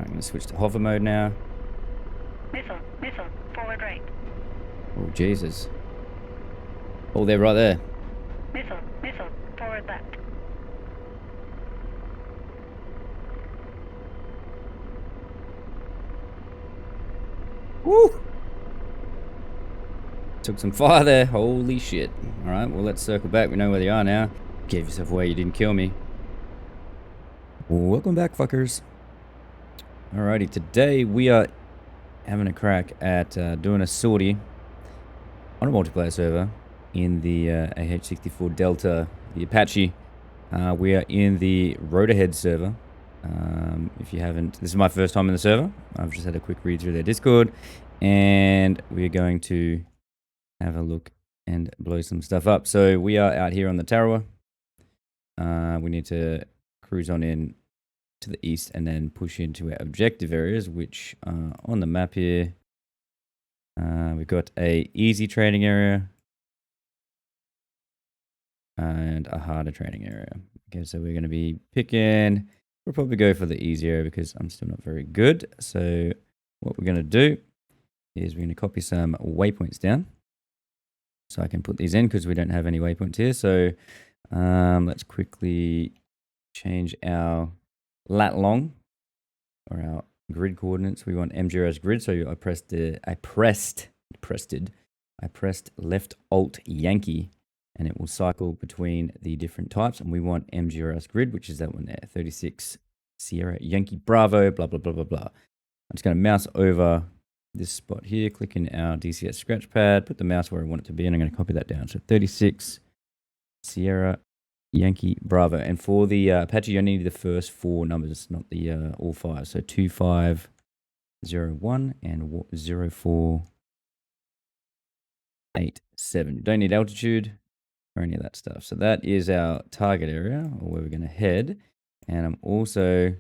I'm going to switch to hover mode now. Missile, forward right. Oh, Jesus. Oh, they're right there. Missile, forward left. Woo! Took some fire there. Holy shit. Alright, well, let's circle back. We know where they are now. Gave yourself away. You didn't kill me. Welcome back, fuckers. Alrighty, today we are having a crack at doing a sortie on a multiplayer server in the AH-64 Delta, the Apache. We are in the Rotorheads server. If you haven't, this is my first time in the server. I've just had a quick read through their Discord, and we're going to have a look and blow some stuff up. So we are out here on the Tarawa. We need to cruise on in to the east and then push into our objective areas, which are on the map here. We've got a easy training area and a harder training area. Okay, so we're going to be picking, we'll probably go for the easy area because I'm still not very good. So what we're going to do is we're going to copy some waypoints down. So I can put these in because we don't have any waypoints here. So let's quickly change our lat long or our grid coordinates. We want MGRS grid. So I pressed left Alt Yankee, and it will cycle between the different types. And we want MGRS grid, which is that one there, 36 Sierra Yankee Bravo, blah, blah, blah, blah, blah. I'm just going to mouse over this spot here, click in our DCS scratch pad, put the mouse where I want it to be, and I'm going to copy that down. So 36 Sierra Yankee Bravo. And for the Apache, you only need the first 4 numbers, not the all 5. So 2501 and 0487. Don't need altitude or any of that stuff. So that is our target area, or where we're going to head. And I'm also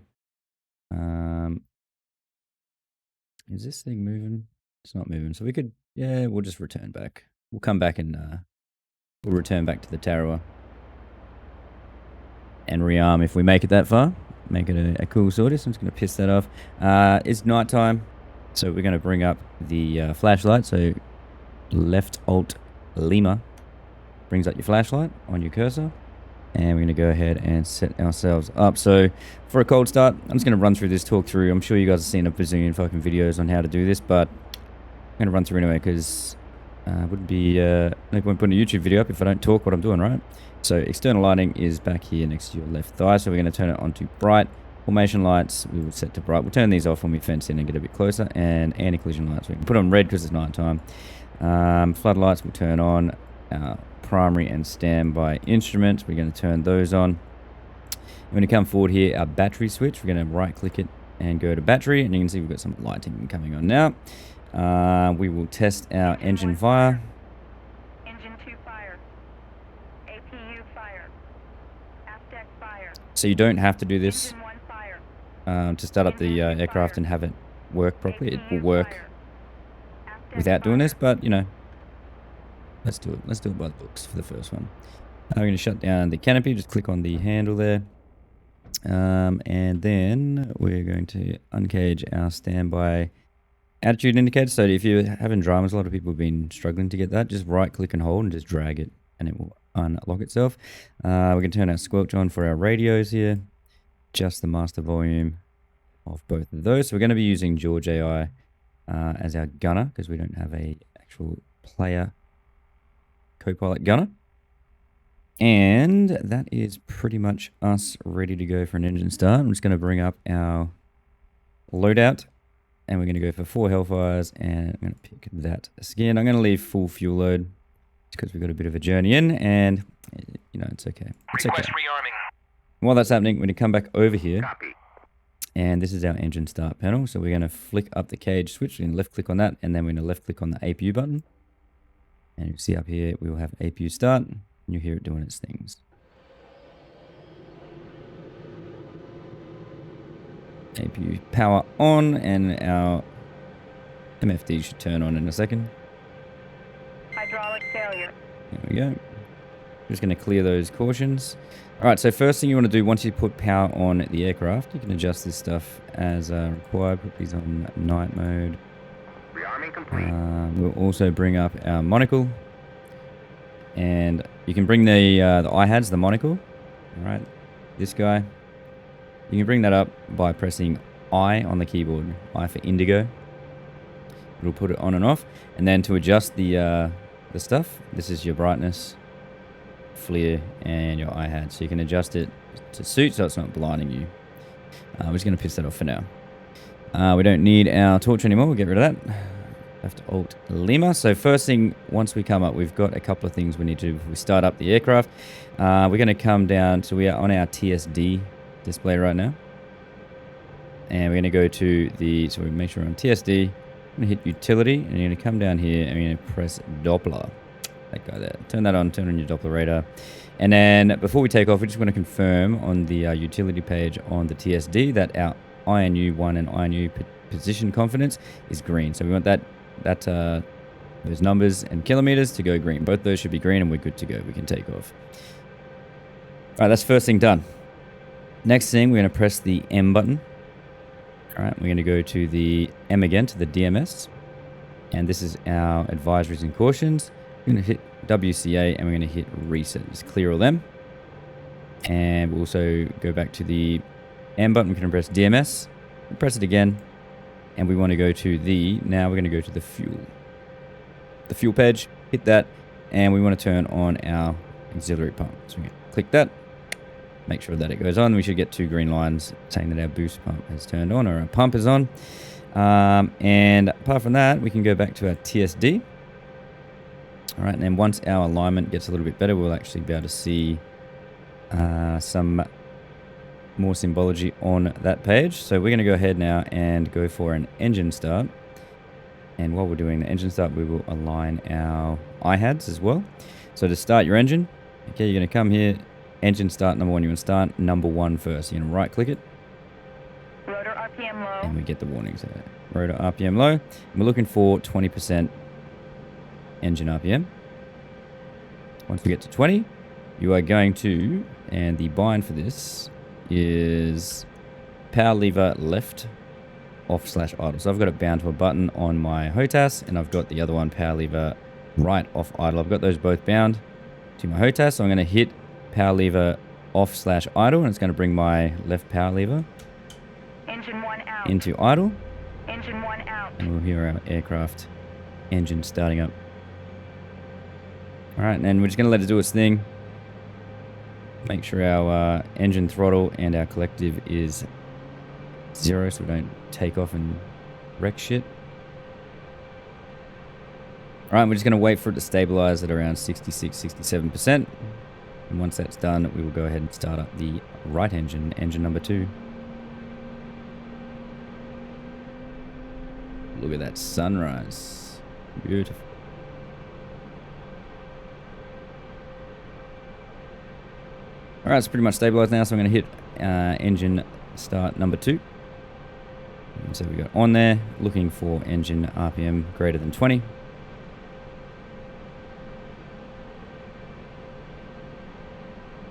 is this thing moving? It's not moving. So we could, yeah, we'll just return back. We'll come back and we'll return back to the Tarawa and rearm if we make it that far. Make it a cool sortie. So I'm just going to piss that off. It's nighttime, so we're going to bring up the flashlight. So left Alt Lima brings up your flashlight on your cursor. And we're going to go ahead and set ourselves up. So for a cold start, I'm just going to run through this, talk through. I'm sure you guys have seen a bazillion fucking videos on how to do this, but I'm going to run through anyway because wouldn't be no point putting a YouTube video up if I don't talk what I'm doing, right? So external lighting is back here next to your left thigh. So we're going to turn it on to bright. Formation lights, we will set to bright. We'll turn these off when we fence in and get a bit closer. And anti-collision lights, we can put on red because it's nighttime. Floodlights will turn on. Primary and standby instruments, we're going to turn those on. When you come forward here, our battery switch, we're going to right click it and go to battery, and you can see we've got some lighting coming on now. We will test our engine fire. Engine 2 fire. APU fire. Aft deck fire. So you don't have to do this Engine 1 fire. to start up the aircraft and have it work properly. It will work without doing this, but you know, let's do it. Let's do it by the books for the first one. I'm going to shut down the canopy. Just click on the handle there. And then we're going to uncage our standby attitude indicator. So if you're having dramas, a lot of people have been struggling to get that. Just right click and hold and just drag it and it will unlock itself. We can turn our squelch on for our radios here. Just the master volume of both of those. So we're going to be using George AI as our gunner because we don't have a actual player Copilot gunner. And that is pretty much us ready to go for an engine start. I'm just going to bring up our loadout and we're going to go for 4 Hellfires, and I'm going to pick that again. I'm going to leave full fuel load because we've got a bit of a journey in, and you know, it's okay. It's okay. While that's happening, we're going to come back over here. Copy. And this is our engine start panel. So we're going to flick up the cage switch and left click on that, and then we're going to left click on the APU button. And you see up here, we will have APU start, and you'll hear it doing its things. APU power on, and our MFD should turn on in a second. Hydraulic failure. There we go. Just going to clear those cautions. All right, so first thing you want to do once you put power on the aircraft, you can adjust this stuff as required. Put these on night mode. Rearming complete. We'll also bring up our monocle. And you can bring the AH-64D, the monocle. All right, this guy. You can bring that up by pressing I on the keyboard. I for indigo. It'll put it on and off. And then to adjust the stuff, this is your brightness, FLIR, and your AH-64D. So you can adjust it to suit so it's not blinding you. I'm just going to piss that off for now. We don't need our torch anymore. We'll get rid of that. Left Alt Lima. So first thing, once we come up, we've got a couple of things we need to do before we start up the aircraft. We're going to come down, so we are on our TSD display right now. And we're going to go to the, so we make sure we're on TSD. I'm going to hit Utility, and you're going to come down here, and we're going to press Doppler. That guy there. Turn that on, turn on your Doppler radar. And then before we take off, we just want to confirm on the utility page on the TSD that our INU1 and INU position confidence is green. So we want that those numbers and kilometers to go green. Both those should be green and we're good to go. We can take off. All right, that's first thing done. Next thing, we're going to press the M button. All right, we're going to go to the M again, to the DMS. And this is our advisories and cautions. We're going to hit WCA and we're going to hit reset. Just clear all them. And we'll also go back to the M button. We can press DMS. We'll press it again. And we want to go to the, now we're going to go to the fuel page, hit that, and we want to turn on our auxiliary pump. So we click that, make sure that it goes on. We should get 2 green lines saying that our boost pump has turned on or our pump is on. And apart from that, we can go back to our TSD. All right, and then once our alignment gets a little bit better, we'll actually be able to see some more symbology on that page. So we're going to go ahead now and go for an engine start. And while we're doing the engine start, we will align our AH-64Ds as well. So to start your engine, okay, you're going to come here, engine start number 1. You want to start number 1 first. You're going to right click it. Rotor RPM low. And we get the warnings there. Rotor RPM low. And we're looking for 20% engine RPM. Once we get to 20, you are going to, and the bind for this is power lever left off/idle. So I've got it bound to a button on my HOTAS, and I've got the other one power lever right off idle. I've got those both bound to my HOTAS, so I'm going to hit power lever off/idle, and it's going to bring my left power lever Engine 1 out. into idle. Engine 1 out. And we'll hear our aircraft engine starting up. All right, and then we're just going to let it do its thing. Make sure our engine throttle and our collective is 0 so we don't take off and wreck shit. Alright, we're just going to wait for it to stabilize at around 66-67%. And once that's done, we will go ahead and start up the right engine, engine number 2. Look at that sunrise. Beautiful. Alright, it's pretty much stabilized now, so I'm going to hit engine start number 2. And so we got on there, looking for engine RPM greater than 20.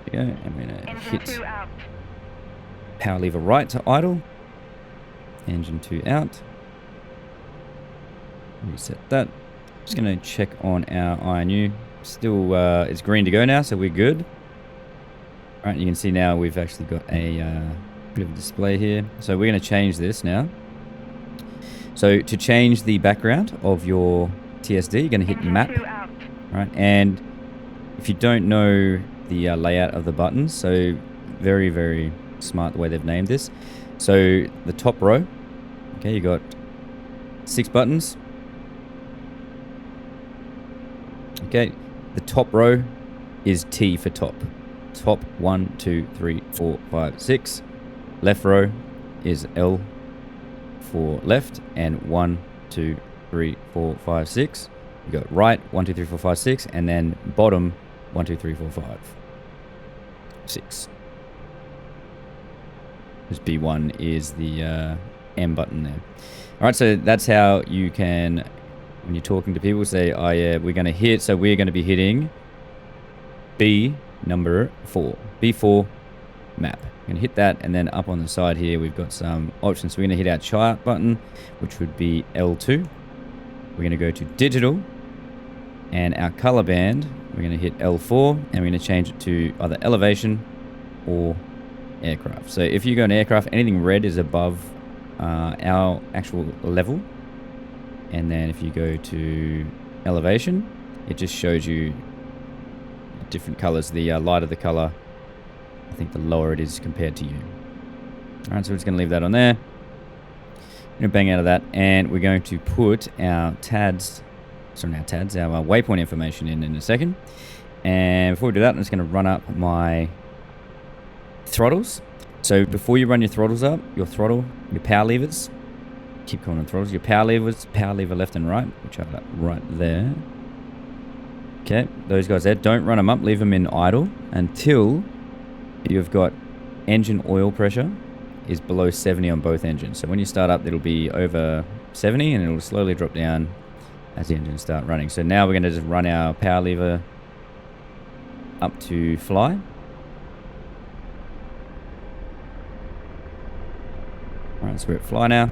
There we go, and we're going to Engine hit 2 out. power lever right to idle. Engine 2 out. Reset that. Just going to check on our INU. Still, it's green to go now, so we're good. Alright, you can see now we've actually got a bit of a display here. So we're going to change this now. So to change the background of your TSD, you're going to hit Engine map. 2 out. Right, and if you don't know the layout of the buttons, so very, very smart the way they've named this. So the top row, okay, you got 6 buttons. Okay, the top row is T for top. Top 1, 2, 3, 4, 5, 6. Left row is L for left, and 1, 2, 3, 4, 5, 6. You got right 1, 2, 3, 4, 5, 6, and then bottom 1, 2, 3, 4, 5, 6. This B1 is the M button there. All right, so that's how you can, when you're talking to people, say, oh yeah, we're going to hit, so we're going to be hitting B number 4. B4 map. We're going to hit that, and then up on the side here we've got some options. So we're going to hit our chart button, which would be L2. We're going to go to digital, and our color band, we're going to hit L4, and we're going to change it to either elevation or aircraft. So if you go in aircraft, anything red is above our actual level. And then if you go to elevation, it just shows you different colors. The lighter the color, I think the lower it is compared to you. All right, so we're just going to leave that on there. We're going to bang out of that, and we're going to put our TADs, our waypoint information in a second. And before we do that, I'm just going to run up my throttles. So before you run your throttles up, your power levers, keep calling them throttles, your power lever left and right, which are right there. Okay, those guys there, don't run them up, leave them in idle until you've got engine oil pressure is below 70 on both engines. So when you start up, it'll be over 70 and it'll slowly drop down as the engines start running. So now we're going to just run our power lever up to fly. Alright, so we're at fly now.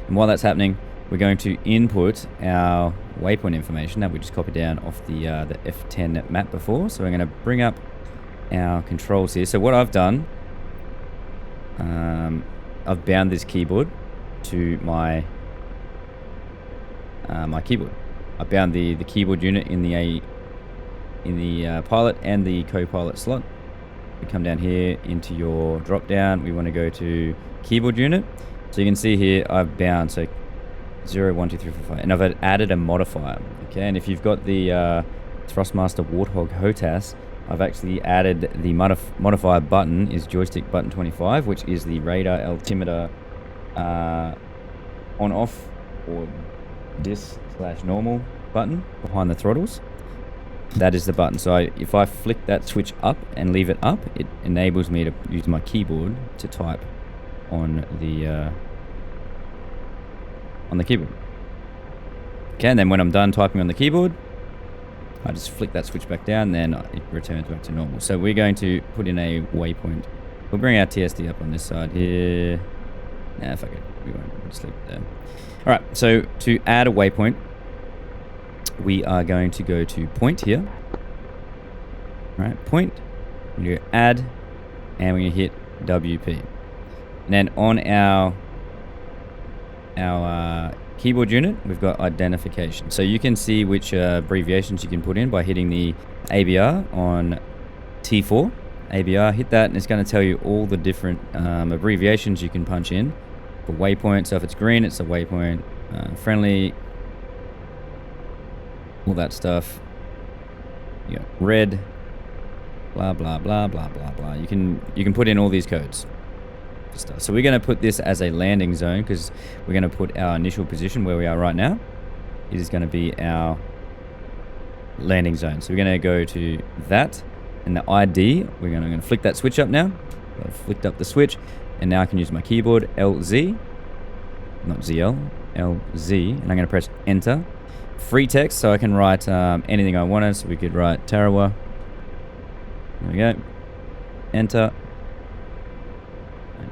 And while that's happening, we're going to input our waypoint information that we just copied down off the F10 map before. So we're going to bring up our controls here. So what I've done, I've bound this keyboard to my my keyboard. I bound the keyboard unit in the pilot and the co-pilot slot. We come down here into your drop down. We want to go to keyboard unit. So you can see here I've bound 0, 1, 2, 3, 4, 5, and I've added a modifier. Okay, and if you've got the Thrustmaster Warthog HOTAS, I've actually added the modifier button is joystick button 25, which is the radar altimeter on off or dis/normal button behind the throttles. That is the button. So if I flick that switch up and leave it up, it enables me to use my keyboard to type on the keyboard. Okay, and then when I'm done typing on the keyboard, I just flick that switch back down, then it returns back to normal. So we're going to put in a waypoint. We'll bring our TSD up on this side here. Nah, fuck it. We won't. We'll just leave it there. All right, so to add a waypoint, we are going to go to point here. All right, point. We're going to add, and we're going to hit WP. And then on our keyboard unit, we've got identification. So you can see which abbreviations you can put in by hitting the ABR on T4. ABR, hit that, and it's going to tell you all the different abbreviations you can punch in for waypoint. So if it's green, it's a waypoint. Friendly, all that stuff. You got red, blah blah blah blah blah blah. You can put in all these codes. So we're going to put this as a landing zone because we're going to put our initial position where we are right now. It is going to be our landing zone. So we're going to go to that, and the ID, I'm going to flick that switch up now. I've flicked up the switch, and now I can use my keyboard, LZ, not ZL, LZ, and I'm going to press enter. Free text, so I can write anything I wanted. So we could write Tarawa. There we go. Enter.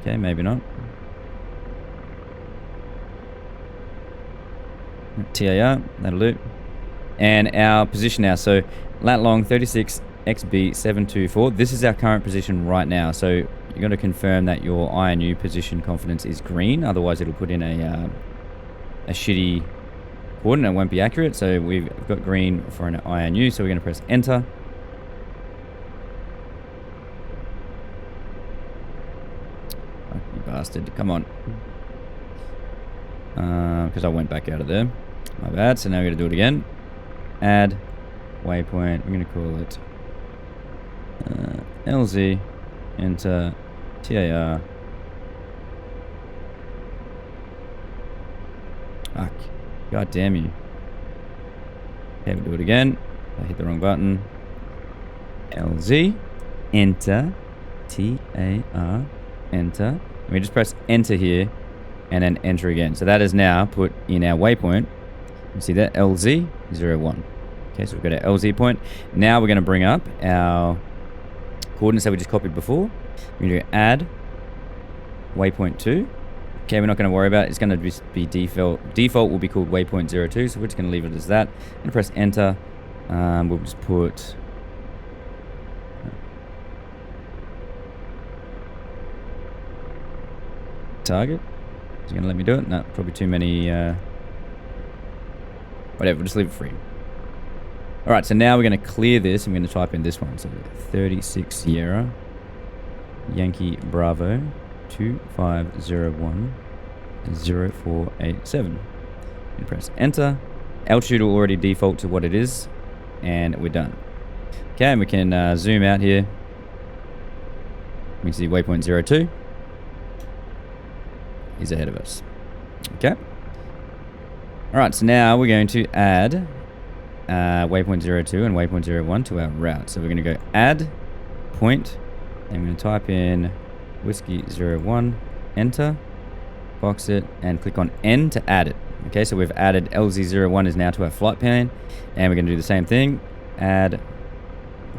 Okay, maybe not. TAR, that'll do. And our position now, so lat long 36 XB 724. This is our current position right now. So you've got to confirm that your INU position confidence is green. Otherwise, it'll put in a shitty coordinate. It won't be accurate. So we've got green for an INU. So we're going to press enter. Bastard, come on. Because I went back out of there. My bad. So now we're going to do it again. Add waypoint. We're going to call it LZ. Enter. TAR. Fuck. God damn you. Okay, we'll do it again. I hit the wrong button. LZ. Enter. TAR. Enter. We just press enter here and then enter again. So that is now put in our waypoint. You see that LZ01. Okay, so we've got our LZ point. Now we're going to bring up our coordinates that we just copied before. We're going to add waypoint 2. Okay, we're not going to worry about it. It's going to be default. Default will be called waypoint 02, so we're just going to leave it as that. I'm going to press enter. We'll just put... target. Is it going to let me do it? No, probably too many... whatever, we'll just leave it free. Alright, so now we're going to clear this. I'm going to type in this one. So 36 Sierra Yankee Bravo 2501 0487. You press enter. Altitude will already default to what it is, and we're done. Okay, and we can zoom out here. We can see waypoint 02 is ahead of us. Okay. Alright, so now we're going to add waypoint 02 and waypoint 01 to our route. So we're going to go add point, and we're going to type in whiskey 01, enter, box it, and click on N to add it. Okay, so we've added LZ01 is now to our flight plan, and we're going to do the same thing. Add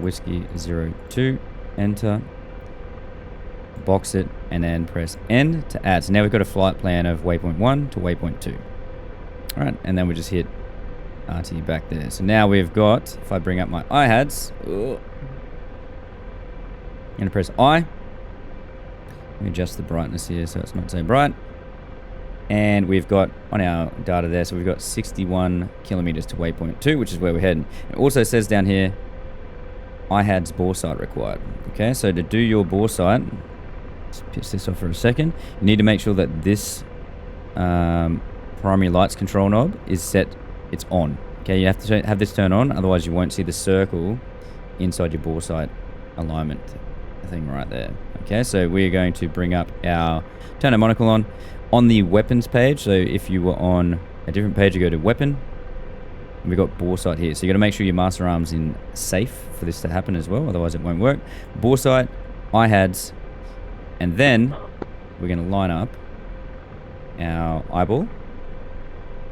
whiskey 02, enter, box it, and then press N to add. So now we've got a flight plan of waypoint 1 to waypoint 2. Alright, and then we just hit RT back there. So now we've got, if I bring up my IHADS, I'm going to press I. Let me adjust the brightness here so it's not so bright. And we've got on our data there, so we've got 61 kilometers to waypoint 2, which is where we're heading. It also says down here, IHADS Boresight required. Okay, so to do your Boresight, let's piss this off for a second. You need to make sure that this primary lights control knob is set, it's on. Okay, you have to have this turned on, otherwise you won't see the circle inside your Boresight alignment thing right there. Okay, so we're going to bring up our, turn our monocle on the weapons page. So if you were on a different page, you go to weapon, and we've got Boresight here. So you got to make sure your master arm's in safe for this to happen as well, otherwise it won't work. Boresight, IHADS, and then we're going to line up our eyeball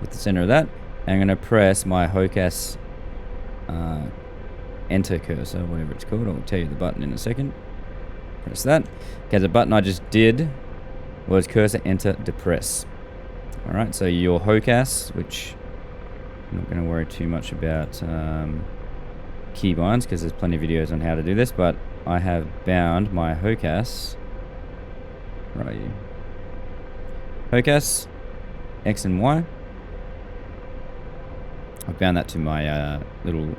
with the center of that. And I'm going to press my HOCAS enter cursor, whatever it's called. I'll tell you the button in a second. Press that. Okay, the button I just did was cursor enter depress. Alright, so your HOCAS, which I'm not going to worry too much about keybinds because there's plenty of videos on how to do this, but I have bound my HOCAS. Where are you? HOCAS X and Y. I've bound that to my little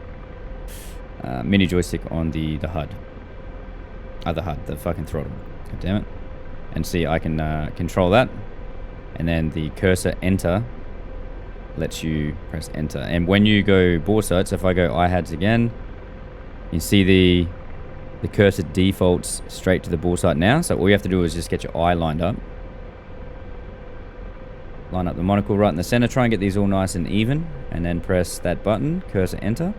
mini joystick on the HUD. The HUD, the fucking throttle. God damn it. And see, I can control that. And then the cursor enter lets you press enter. And when you go Boresight, so if I go IHADS again, you see the cursor defaults straight to the Boresight now. So all you have to do is just get your eye lined up. Line up the monocle right in the center. Try and get these all nice and even. And then press that button, cursor enter.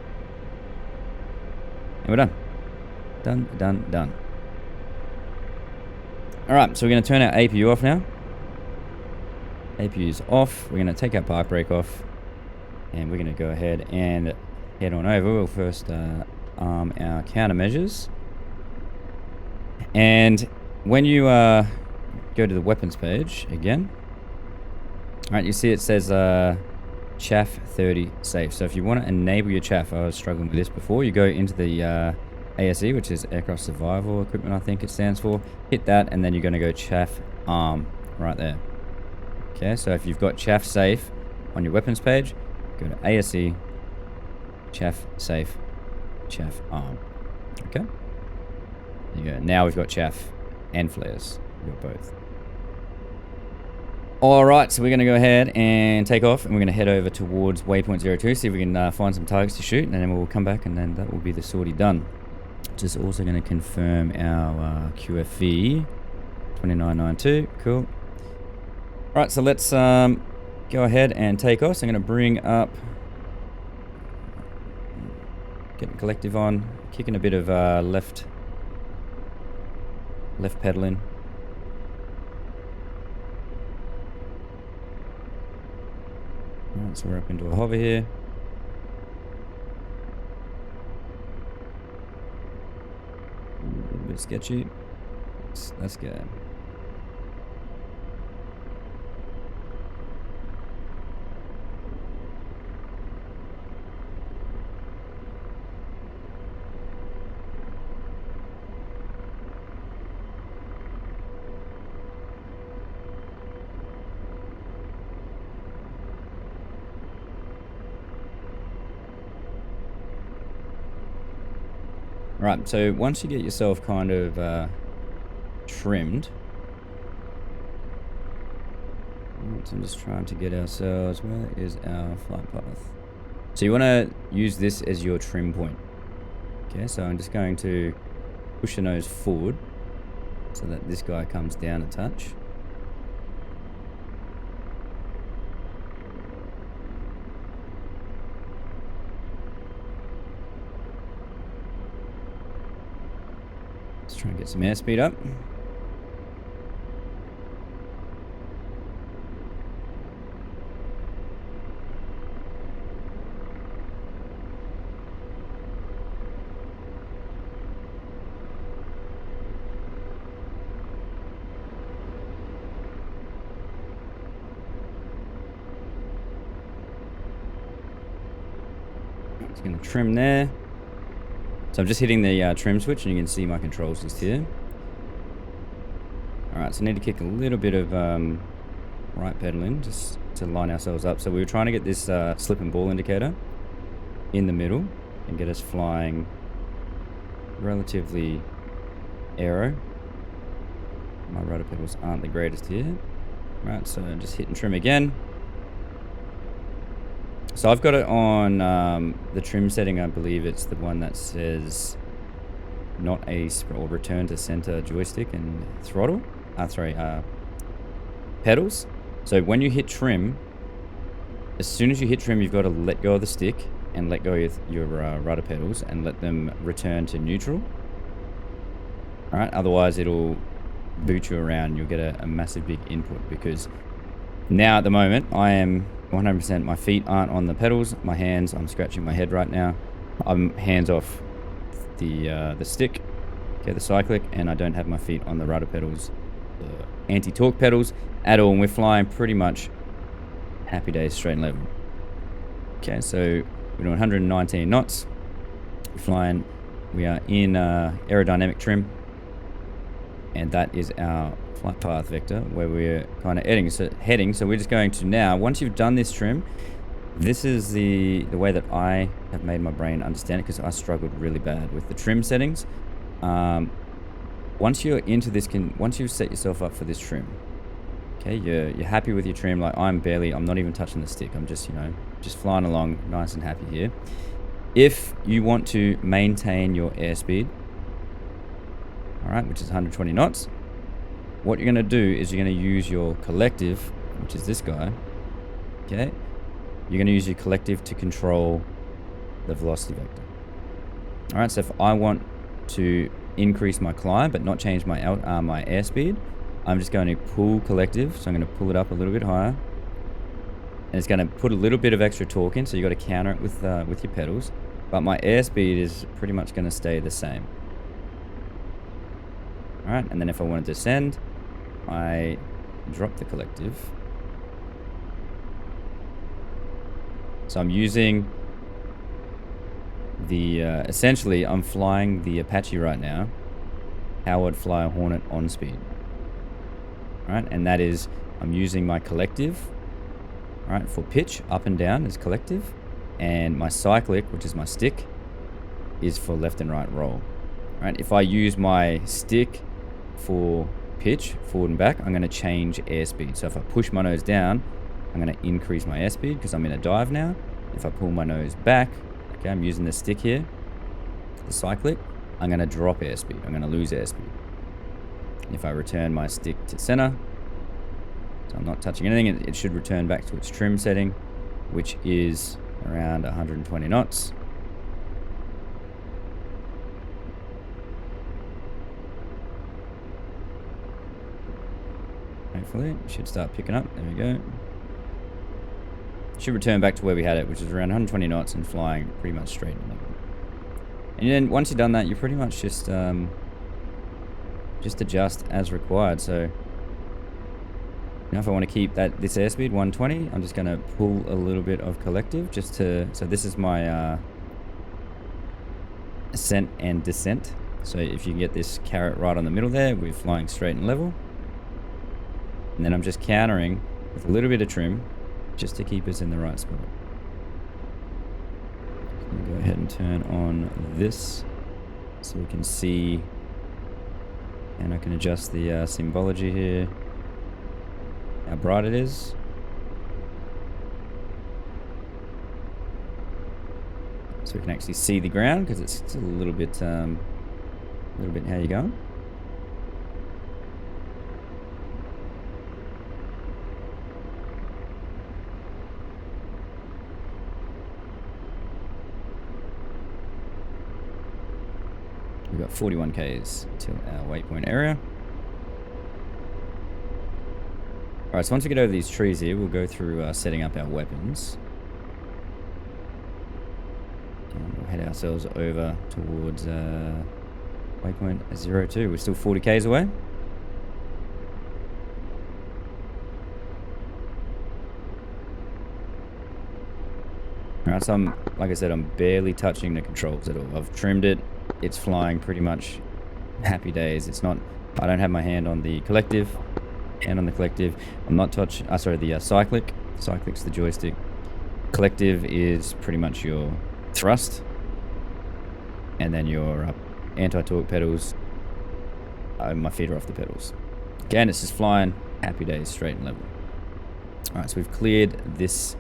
And we're done. Done, done, done. Alright, so we're going to turn our APU off now. APU is off. We're going to take our park brake off. And we're going to go ahead and head on over. We'll first arm our countermeasures. And when you go to the weapons page again, alright, you see it says chaff 30 safe. So if you want to enable your chaff, I was struggling with this before, you go into the ASE, which is Aircraft Survival Equipment, I think it stands for. Hit that, and then you're going to go chaff arm right there. Okay, so if you've got chaff safe on your weapons page, go to ASE, chaff safe, chaff arm. Okay, there you go. Now we've got chaff and flares. We've got both. Alright, so we're going to go ahead and take off, and we're going to head over towards waypoint 02, see if we can find some targets to shoot, and then we'll come back, and then that will be the sortie done. Just also going to confirm our QFV 2992. Cool. Alright, so let's go ahead and take off. So I'm going to bring up, get the collective on, kicking a bit of left pedal in. Alright, so we're up into a hover here. bit sketchy. Let's go. Right, so once you get yourself kind of trimmed, so I'm just trying to get ourselves, where is our flight path? So you want to use this as your trim point. Okay, so I'm just going to push the nose forward so that this guy comes down a touch. Try and get some airspeed up. It's going to trim there. So I'm just hitting the trim switch and you can see my controls just here. Alright, so I need to kick a little bit of right pedal in just to line ourselves up. So we were trying to get this slip and ball indicator in the middle and get us flying relatively aero. My rudder pedals aren't the greatest here. Right, so just hit and trim again. So I've got it on the trim setting. I believe it's the one that says not a or return to center joystick and throttle. Pedals. So when you hit trim, as soon as you hit trim, you've got to let go of the stick and let go of your rudder pedals and let them return to neutral. All right, otherwise it'll boot you around. You'll get a massive big input because now at the moment I am 100%. My feet aren't on the pedals. My hands, I'm scratching my head right now. I'm hands off the stick, okay, the cyclic, and I don't have my feet on the rudder pedals, the anti-torque pedals at all. And we're flying pretty much happy days, straight and level. Okay, so we're doing 119 knots. We're flying. We are in aerodynamic trim, and that is our flight path vector where we're kind of heading. So we're just going to now, once you've done this trim, this is the way that I have made my brain understand it, because I struggled really bad with the trim settings. Once you're into this, once you've set yourself up for this trim, okay, you're happy with your trim. Like I'm not even touching the stick. I'm just, just flying along nice and happy here. If you want to maintain your airspeed, all right, which is 120 knots, what you're going to do is you're going to use your collective, which is this guy, okay? You're going to use your collective to control the velocity vector. All right, so if I want to increase my climb but not change my my airspeed, I'm just going to pull collective. So I'm going to pull it up a little bit higher. And it's going to put a little bit of extra torque in, so you got to counter it with your pedals. But my airspeed is pretty much going to stay the same. All right, and then if I want to descend, I drop the collective. So I'm using the, essentially I'm flying the Apache right now, how I'd fly a Hornet on speed. All right, and that is, I'm using my collective, all right, for pitch, up and down is collective, and my cyclic, which is my stick, is for left and right roll. All right, if I use my stick for pitch, forward and back, I'm going to change airspeed. So if I push my nose down, I'm going to increase my airspeed because I'm in a dive now. If I pull my nose back, okay, I'm using the stick here, the cyclic, I'm going to drop airspeed. I'm going to lose airspeed. And if I return my stick to center, so I'm not touching anything, it should return back to its trim setting, which is around 120 knots. Hopefully, it should start picking up. There we go. Should return back to where we had it, which is around 120 knots and flying pretty much straight in level. And then once you've done that, you're pretty much just just adjust as required. So now if I want to keep this airspeed 120, I'm just going to pull a little bit of collective just to, so this is my Ascent and Descent. So if you get this carrot right on the middle there, we're flying straight and level. And then I'm just countering with a little bit of trim just to keep us in the right spot. Go ahead and turn on this so we can see, and I can adjust the symbology here, how bright it is. So we can actually see the ground because it's a little bit how you going. We've got 41 k's to our waypoint area. Alright, so once we get over these trees here, we'll go through setting up our weapons. And we'll head ourselves over towards waypoint 02. We're still 40 k's away. Alright, so like I said, I'm barely touching the controls at all. I've trimmed it. It's flying pretty much happy days. It's not, I don't have my hand on the collective. Hand on the collective. I'm not touching, the cyclic. Cyclic's the joystick. Collective is pretty much your thrust. And then your anti-torque pedals. My feet are off the pedals. Again, it's just flying happy days, straight and level. Alright, so we've cleared this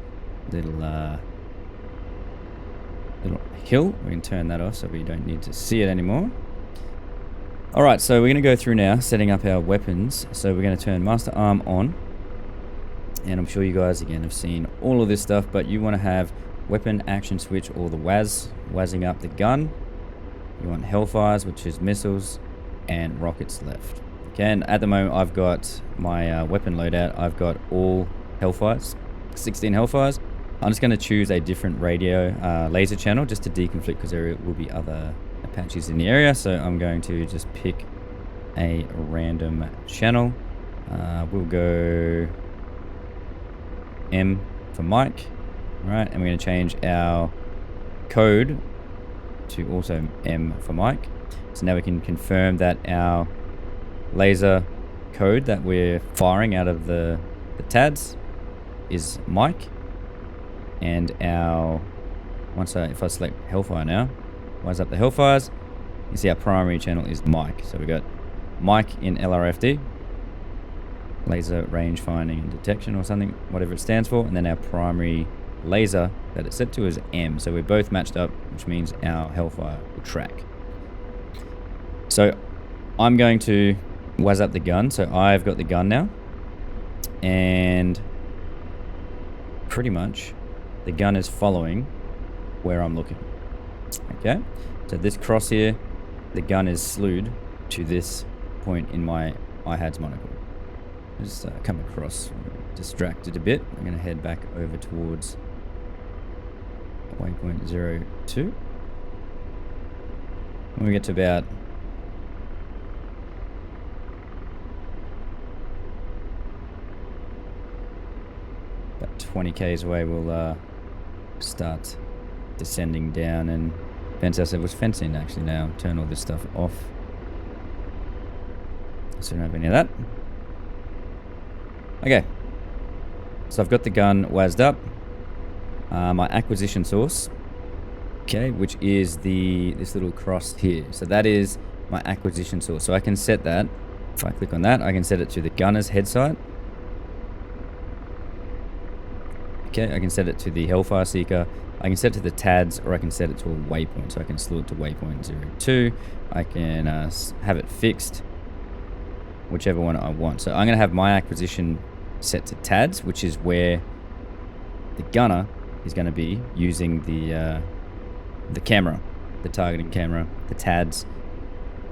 little hill. We can turn that off so we don't need to see it anymore. Alright, so we're going to go through now setting up our weapons. So we're going to turn Master Arm on. And I'm sure you guys again have seen all of this stuff, but you want to have weapon action switch or the WASing up the gun. You want Hellfires, which is missiles, and rockets left. Okay, and at the moment I've got my weapon loadout. I've got all Hellfires, 16 Hellfires. I'm just going to choose a different radio laser channel just to deconflict because there will be other Apaches in the area. So I'm going to just pick a random channel. We'll go M for Mike. Right, and we're going to change our code to also M for Mike. So now we can confirm that our laser code that we're firing out of the TADS is Mike. And our, if I select Hellfire now, wise up the Hellfires, you see our primary channel is Mike. So we got Mike in LRFD, laser range finding and detection or something, whatever it stands for. And then our primary laser that it's set to is M. So we're both matched up, which means our Hellfire will track. So I'm going to waz up the gun. So I've got the gun now. And pretty much the gun is following where I'm looking. Okay, so this cross here, the gun is slewed to this point in my IHADS monocle. Just come across, distracted a bit. I'm going to head back over towards waypoint 02. When we get to about about 20 k's away, we'll start descending down and fence ourselves. It was fencing actually now. Turn all this stuff off so we don't have any of that. Okay, so I've got the gun wazzed up. My acquisition source, okay, which is this little cross here. So that is my acquisition source. So I can set that. If I click on that, I can set it to the gunner's head sight. Okay, I can set it to the Hellfire Seeker. I can set it to the TADS, or I can set it to a waypoint. So I can slew it to waypoint 02. I can have it fixed, whichever one I want. So I'm going to have my acquisition set to TADS, which is where the gunner is going to be using the camera, the targeting camera, the TADS,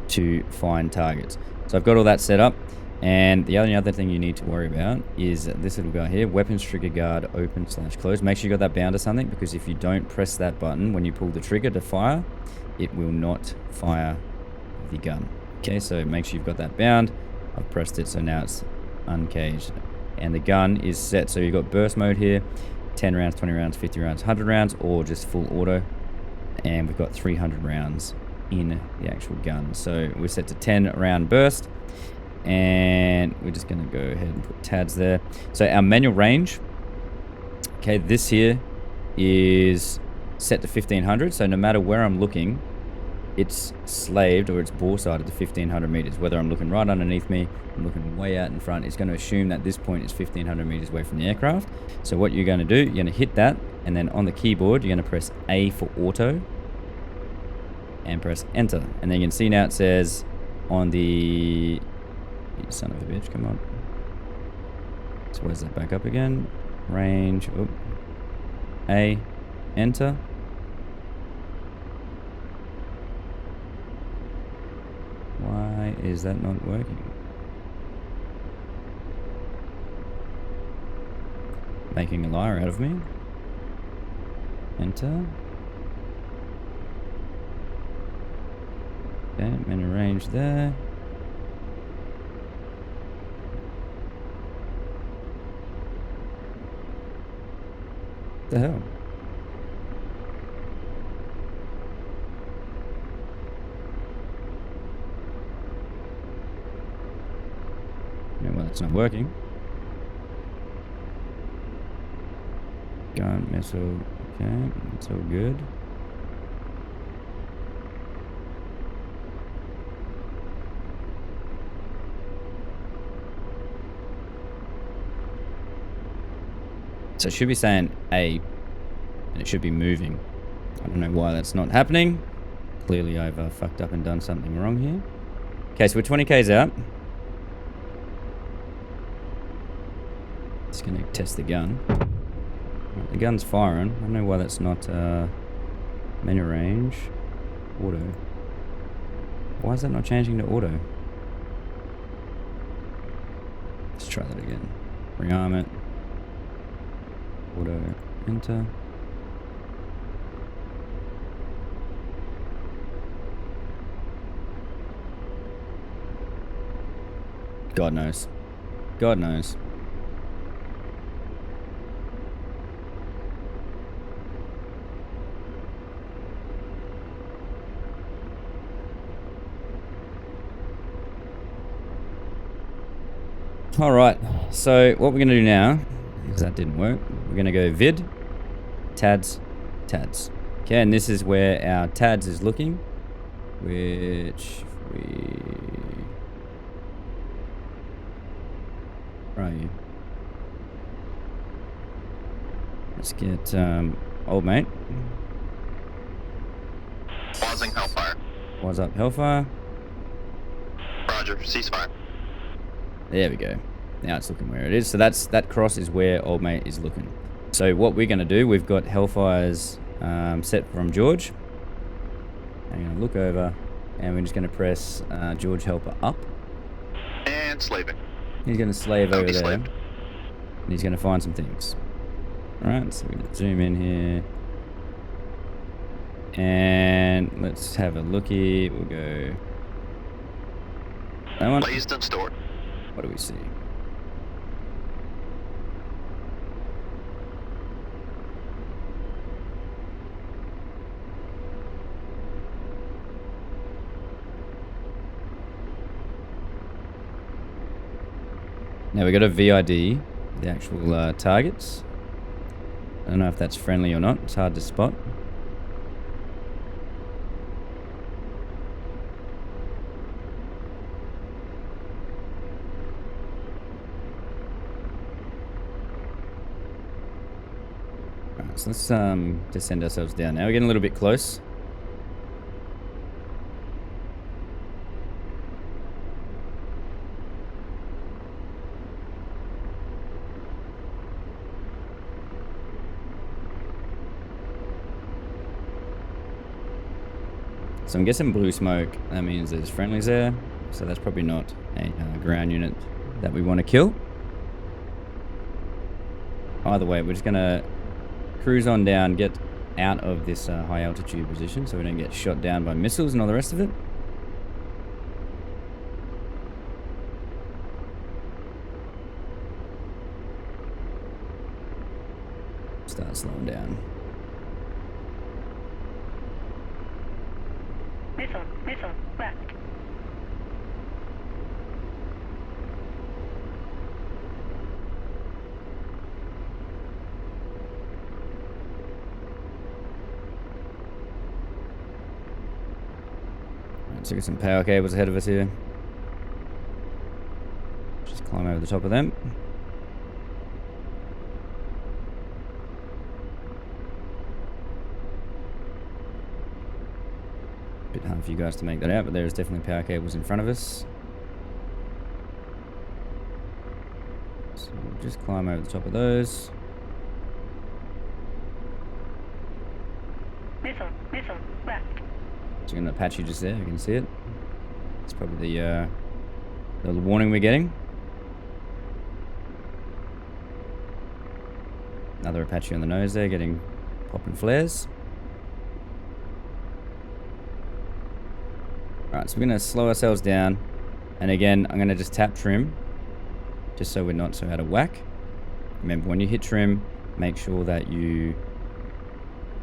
to find targets. So I've got all that set up. And the only other thing you need to worry about is this little guy here, weapons trigger guard open/close. Make sure you got that bound to something, because if you don't press that button when you pull the trigger to fire, it will not fire the gun. Okay, so make sure you've got that bound. I've pressed it, so now it's uncaged. And the gun is set, so you've got burst mode here. 10 rounds, 20 rounds, 50 rounds, 100 rounds, or just full auto. And we've got 300 rounds in the actual gun. So we're set to 10 round burst. And we're just going to go ahead and put TADs there. So our manual range, okay, this here is set to 1500. So no matter where I'm looking, it's slaved or it's boresighted to 1500 meters. Whether I'm looking right underneath me, I'm looking way out in front, it's going to assume that this point is 1500 meters away from the aircraft. So what you're going to do, you're going to hit that, and then on the keyboard, you're going to press A for auto and press enter. And then you can see now it says on the, you son of a bitch, come on. So where's that back up again? Range, oh, A, enter. Why is that not working? Making a liar out of me. Enter. Okay, menu range there. What the hell? Well, it's not working. Gun missile. Okay, it's all good. So it should be saying A, and it should be moving. I don't know why that's not happening. Clearly I've fucked up and done something wrong here. Okay, so we're 20 Ks out. Just gonna test the gun. Right, the gun's firing. I don't know why that's not menu range. Auto. Why is that not changing to auto? Let's try that again. Rearm it. Auto. Enter. God knows. God knows. Alright, so what we're going to do now, because that didn't work, we're going to go vid, TADs, TADs. Okay, and this is where our TADs is looking, which we... Where are you? Let's get old mate. Pausing Hellfire. What's up, Hellfire? Roger, ceasefire. There we go. Now it's looking where it is. So that cross is where old mate is looking. So what we're going to do, we've got Hellfire's set from George. I'm going to look over, and we're just going to press George Helper up. And slaving. He's going to slave over there. Slaved. And he's going to find some things. Alright, so we're going to zoom in here. And let's have a looky. We'll go... That one. Blazed and stored. What do we see? Now we got a VID, the actual targets. I don't know if that's friendly or not. It's hard to spot. Alright, so let's just send ourselves down now. We're getting a little bit close. So I'm guessing blue smoke, that means there's friendlies there. So that's probably not a ground unit that we want to kill. Either way, we're just going to cruise on down, get out of this high altitude position so we don't get shot down by missiles and all the rest of it. start slowing down. Missile, left. So get some power cables ahead of us here. Just climb over the top of them. Bit hard for you guys to make that out, but there's definitely power cables in front of us. So we'll just climb over the top of those. Missile, left. So we've got an Apache just there, you can see it. It's probably the warning we're getting. Another Apache on the nose there, getting popping flares. Alright, so we're going to slow ourselves down. And again, I'm going to just tap trim, just so we're not so out of whack. Remember, when you hit trim, make sure that you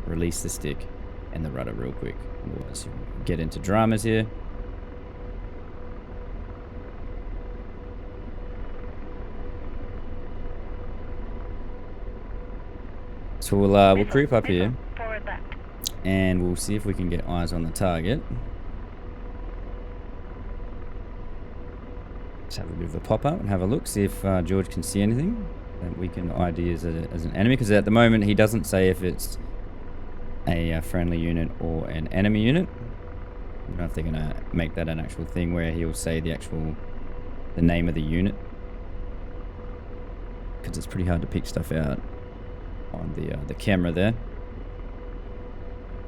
release the stick and the rudder real quick. Otherwise, you get into dramas here. So we'll creep up here, Forward left. and we'll see if we can get eyes on the target. Let's have a bit of a pop up and have a look, see if George can see anything that we can ID as an enemy. Because at the moment he doesn't say if it's a friendly unit or an enemy unit. I don't know if they're gonna make that an actual thing where he'll say the name of the unit, because it's pretty hard to pick stuff out on the camera there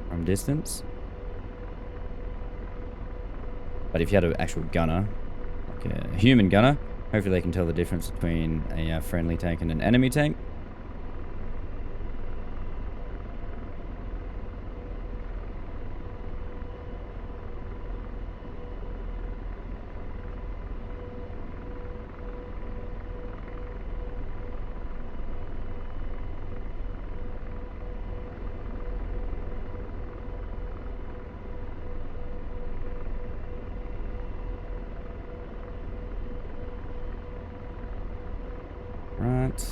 from distance. But if you had an actual gunner, like a human gunner, hopefully they can tell the difference between a friendly tank and an enemy tank. Right.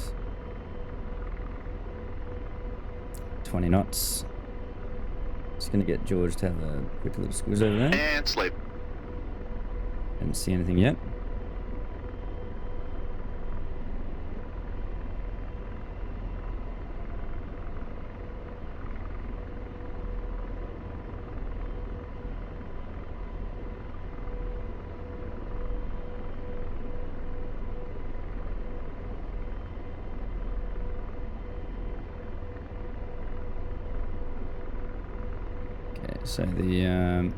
20 knots. Just gonna get George to have a quick little squiz over there. And sleep. Didn't see anything yet. So the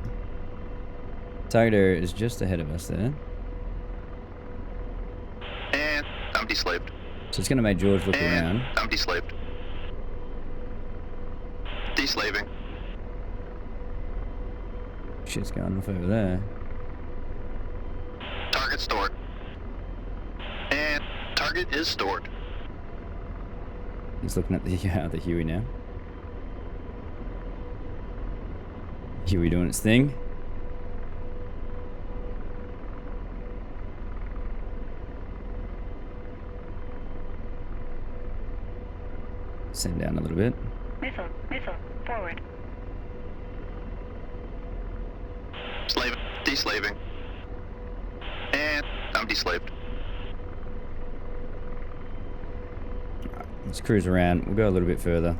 target area is just ahead of us there. And I'm deslaved. So it's going to make George look And around. I'm deslaved. Deslaving. Shit's going off over there. Target stored. And target is stored. He's looking at the Huey now. Huey doing its thing. Send down a little bit. Missile, forward. Slaving. Deslaving. And I'm deslaved. Let's cruise around. We'll go a little bit further.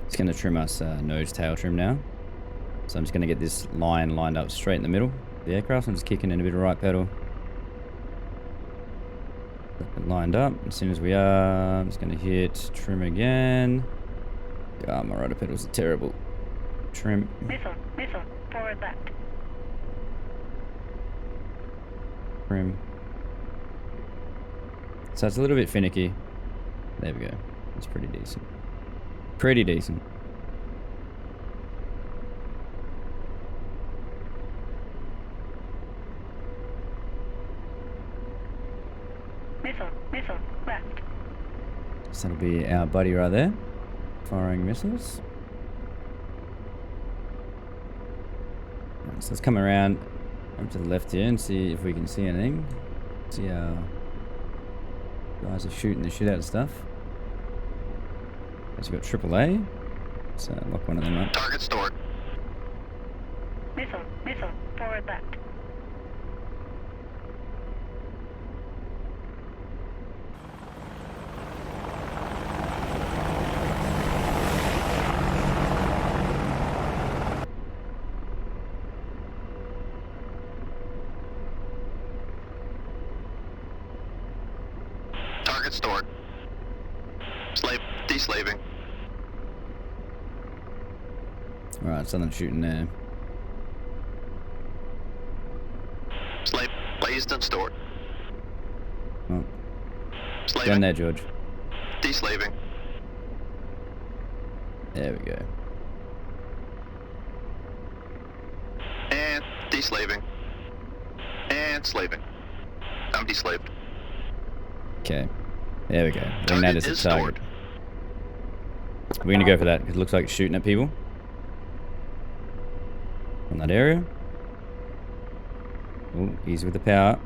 It's going to trim us nose tail trim now. So I'm just going to get this line lined up straight in the middle of the aircraft. I'm just kicking in a bit of right pedal. Lined up. As soon as we are, I'm just going to hit trim again. God, my rudder pedals are terrible. Trim. Missile, forward left. Trim. So it's a little bit finicky. There we go. It's pretty decent. Pretty decent. Missile, missile, left. So that'll be our buddy right there. Firing missiles. Right, so let's come around up to the left here and see if we can see anything. See how guys are shooting the shit out of stuff. We've got AAA. So lock one of them up. Target stored. Missile, missile, forward left. Target stored. Slave. Deslaving. Alright, something shooting there. Slave. Blazed and stored. Oh, Slaving. down there, George. Deslaving. There we go. And deslaving. And slaving. I'm deslaved. Okay. There we go. I think that Target is the is target. stored. We're going to go for that because it looks like it's shooting at people. On that area. Oh, easy with the power.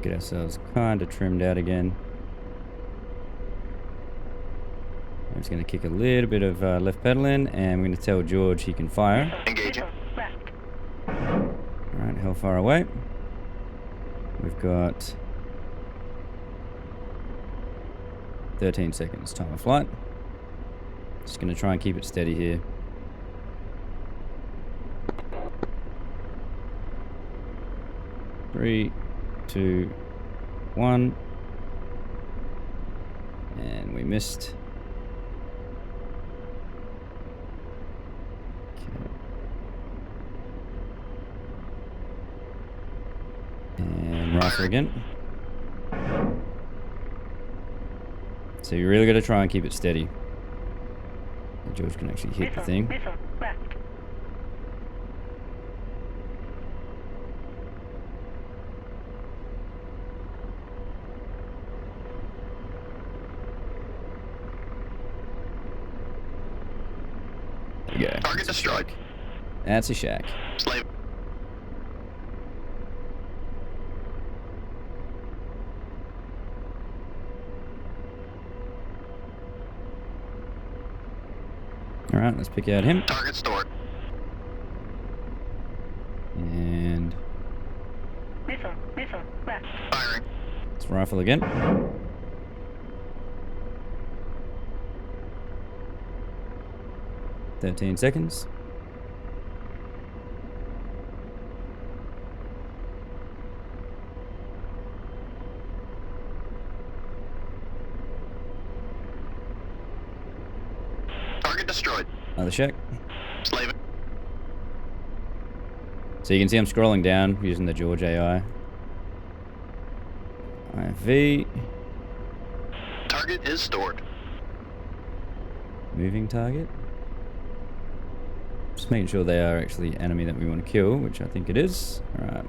Get ourselves kind of trimmed out again. I'm just going to kick a little bit of left pedal in, and we're going to tell George he can fire. Engaging. Missile, left. Alright, hell far away. We've got 13 seconds time of flight. Just going to try and keep it steady here. Three, two, one. And we missed. Okay. And rifle again. So you really got to try and keep it steady. George can actually hit the Missile, thing. missile, left. There we go. Target destroyed. That's a shack. Slave. Alright, let's pick out him. Target stored. And Missile, missile, left. Firing. let's rifle again. "13 seconds. Target destroyed. Another shack. Slaving. So you can see I'm scrolling down using the George AI. IFV. Target is stored. Moving target. Just making sure they are actually enemy that we want to kill, which I think it is. Alright.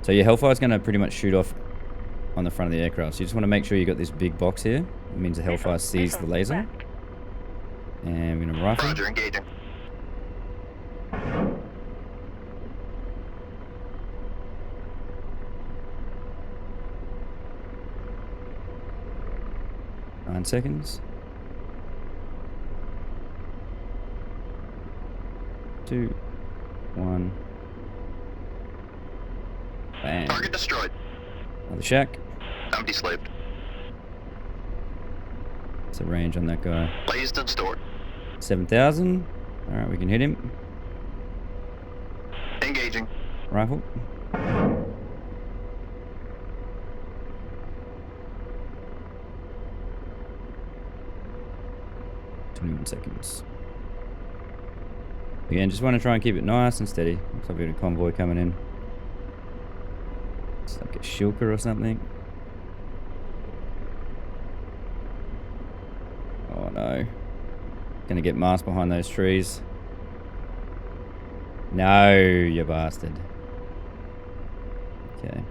So your Hellfire is going to pretty much shoot off on the front of the aircraft. So you just want to make sure you got this big box here. It means the Hellfire sees the laser. Left. And we're going to rifle. Roger, engaging. 9 seconds. 2, 1. Bang. Target destroyed. Another shack. I'm deslaved. What's the range on that guy? Blazed and stored. 7,000. Alright, we can hit him. Engaging. Rifle. "21 seconds. Again, just want to try and keep it nice and steady. Looks like we've got a convoy coming in. It's like a shulker or something. Oh no. Gonna get masked behind those trees. No, you bastard. Okay.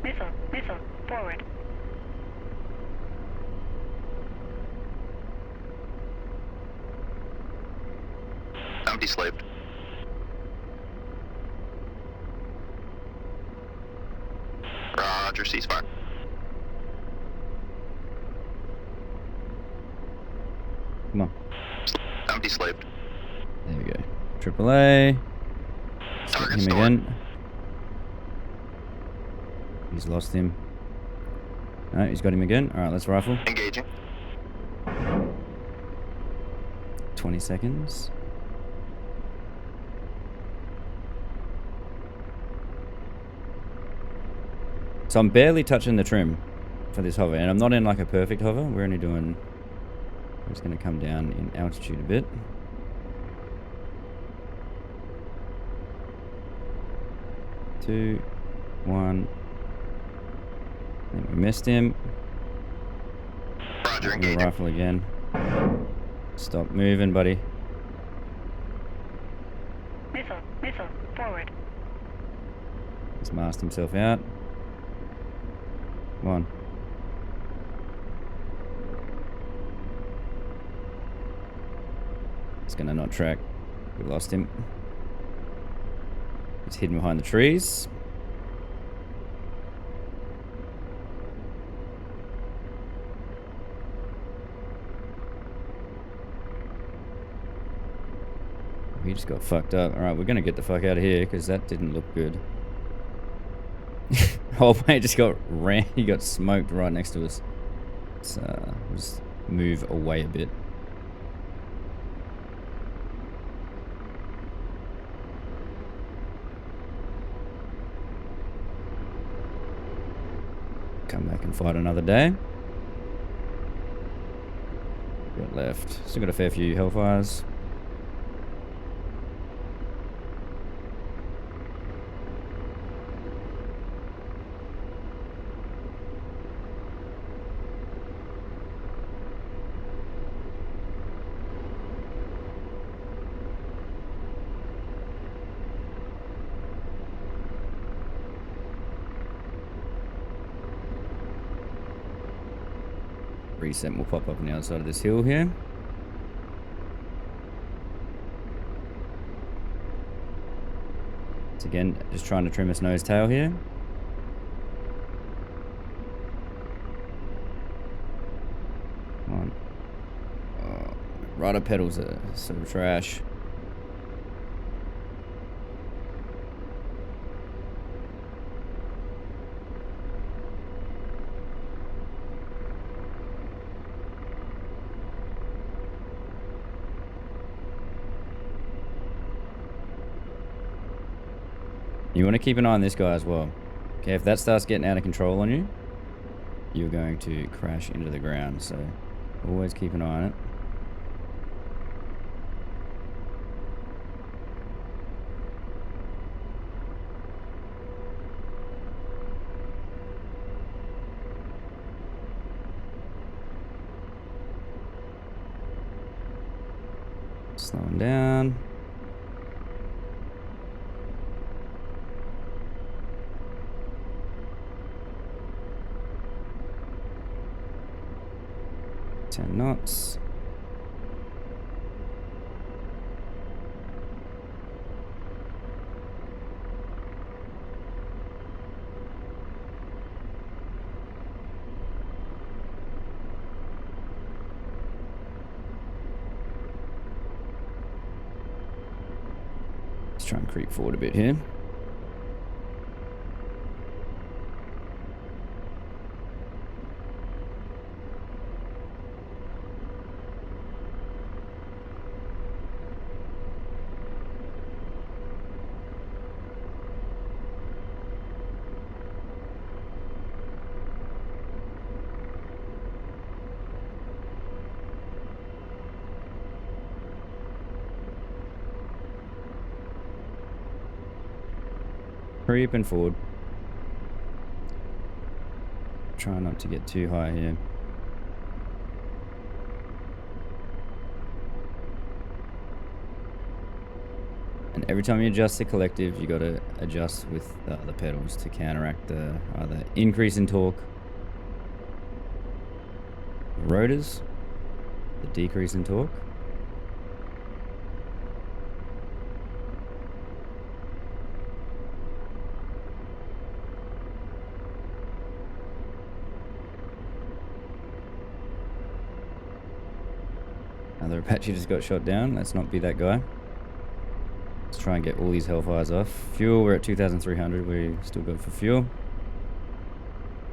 Missile, forward. I'm deslaved. Roger, ceasefire. Come on. I'm deslaved. There we go. AAA. Target Him stored. again. He's lost him. No, he's got him again. Alright, let's rifle. Engaging. 20 seconds. So I'm barely touching the trim for this hover, and I'm not in like a perfect hover. We're only doing... I'm just going to come down in altitude a bit. Two, one. I think we missed him. Roger, I'm gonna engaging. rifle again. Stop moving, buddy. Missile, forward. He's masked himself out. Come on. He's gonna not track. We lost him. He's hidden behind the trees. We just got fucked up. Alright, we're gonna get the fuck out of here because that didn't look good. Oh mate just got ran. He got smoked right next to us. Let's just move away a bit. Come back and fight another day. Got left. Still got a fair few hellfires. Reset will pop up on the outside of this hill here. It's again just trying to trim his nose tail here. Come on. Oh, rudder pedals are so trash. You want to keep an eye on this guy as well. Okay, if that starts getting out of control on you, you're going to crash into the ground. So always keep an eye on it. Slowing down. Knots. Let's try and creep forward a bit here. Creeping forward. Try not to get too high here. And every time you adjust the collective, you got to adjust with the pedals to counteract the either increase in torque, rotors, the decrease in torque. Another Apache just got shot down. Let's not be that guy. Let's try and get all these hellfires off. Fuel, we're at 2,300. We still go for fuel.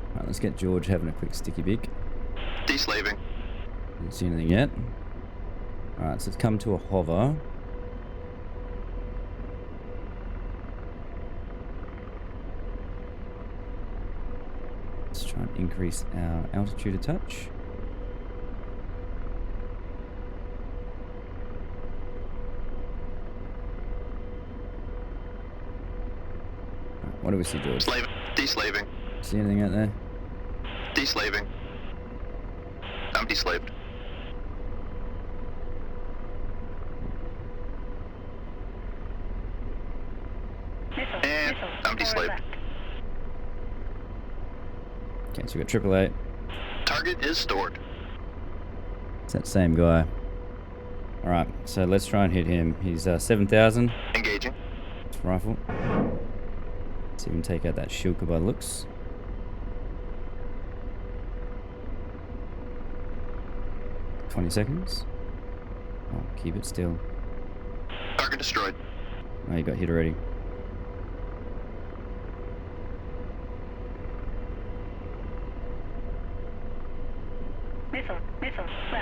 Alright, let's get George having a quick sticky beak. Deslaving. Didn't see anything yet. Alright, so it's come to a hover. Let's try and increase our altitude a touch. What do we see, George? Deslaving. See anything out there? Deslaving. I'm deslaved. And I'm deslaved. Okay, so we got 888. Target is stored. It's that same guy. Alright, so let's try and hit him. He's 7,000. Engaging. It's rifle. Let's even take out that shilka by looks. "20 seconds. Oh, keep it still. Target destroyed. Oh, you got hit already. Missile,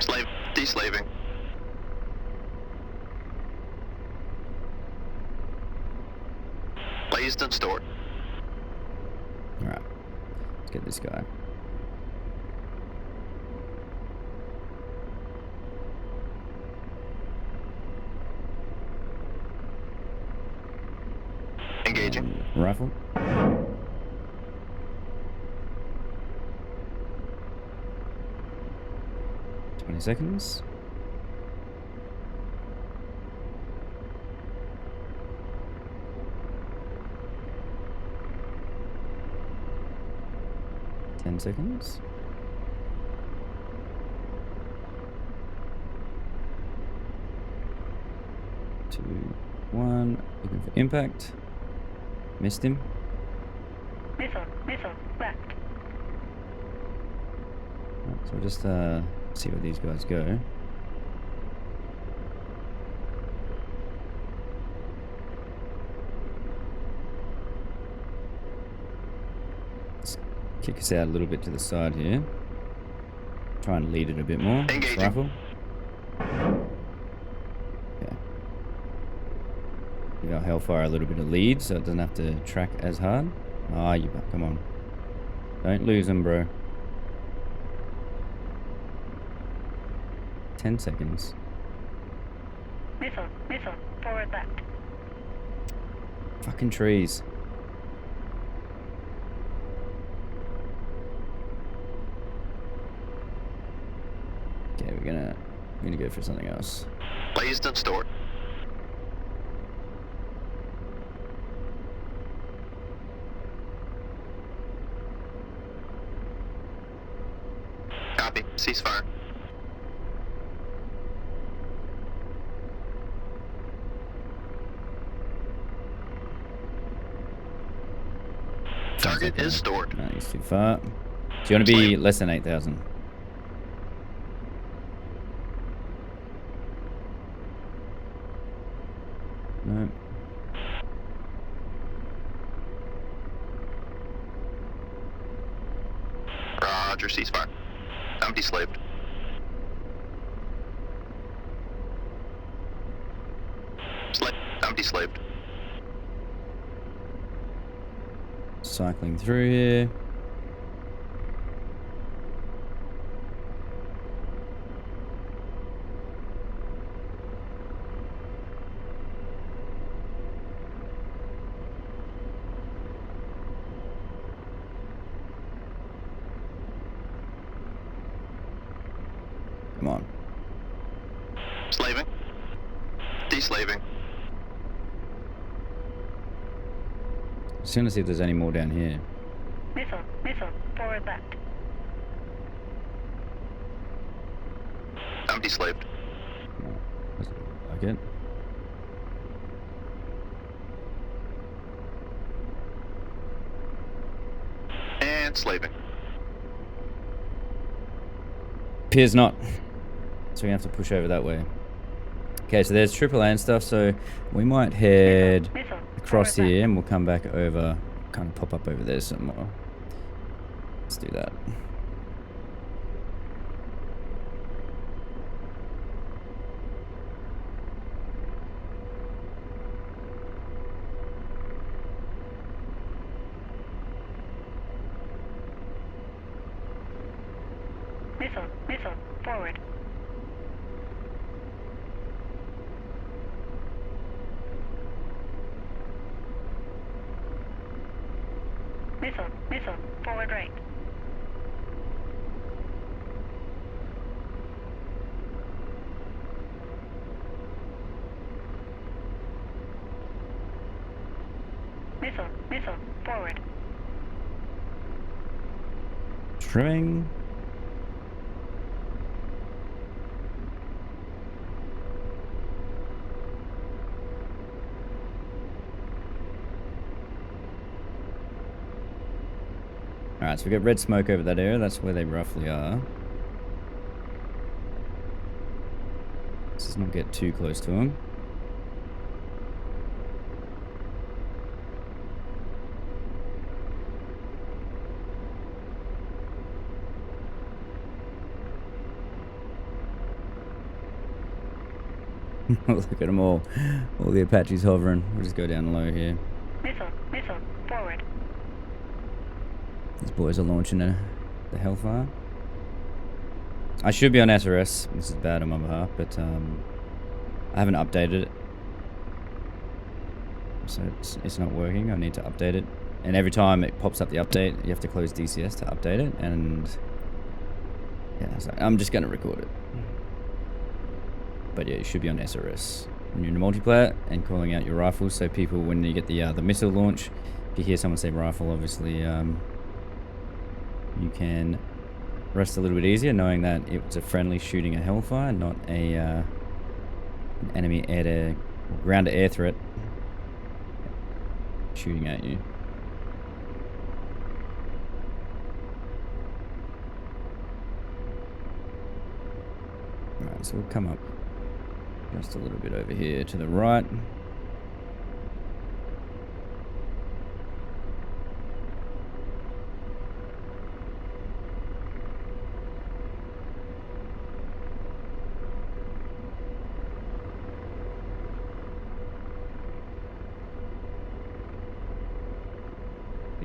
left. Deslaving. Blazed and stored. Alright, let's get this guy. Engaging. Rifle. "20 seconds. "10 seconds. Two, one. Looking for impact. Missed him. Missile, left. Right, so I'll just see where these guys go. Let's kick us out a little bit to the side here. Try and lead it a bit more. This Engaging. rifle. Yeah. Give our Hellfire a little bit of lead so it doesn't have to track as hard. Ah, you come on. Don't lose them, bro. 10 seconds. Missile, forward left. Fucking trees. Okay, we're gonna go for something else. Blazed and stored. Copy. Ceasefire. Target is stored. No, he's too far. Do you want to be less than 8,000? No. Roger, ceasefire. I'm deslaved. I'm deslaved. Cycling through here. Come on. Slaving. Deslaving. Just gonna see if there's any more down here. Missile, missile, forward left. I'm deslaved. No, doesn't look like it. And slaving. Appears not. So we have to push over that way. Okay, so there's AAA and stuff, so we might head Missile, across forward here and we'll come back over, kind of pop up over there some more. Let's do that. left. Missile, missile, forward. Missile, missile, forward right. Missile, missile, forward. Trimming. Alright, so we got red smoke over that area. That's where they roughly are. Let's not get too close to them. Look at them all. All the Apaches hovering. We'll just go down low here. Missile, missile, forward. These boys are launching the Hellfire. I should be on SRS. This is bad on my behalf, but I haven't updated it. So it's not working. I need to update it. And every time it pops up the update, you have to close DCS to update it. And yeah, so I'm just going to record it. But yeah, you should be on SRS when you're in a multiplayer and calling out your rifles. So people, when you get the missile launch, if you hear someone say rifle, obviously you can rest a little bit easier knowing that it was a friendly shooting a Hellfire, not a an enemy ground to air threat shooting at you. Alright, so we'll come up just a little bit over here to the right.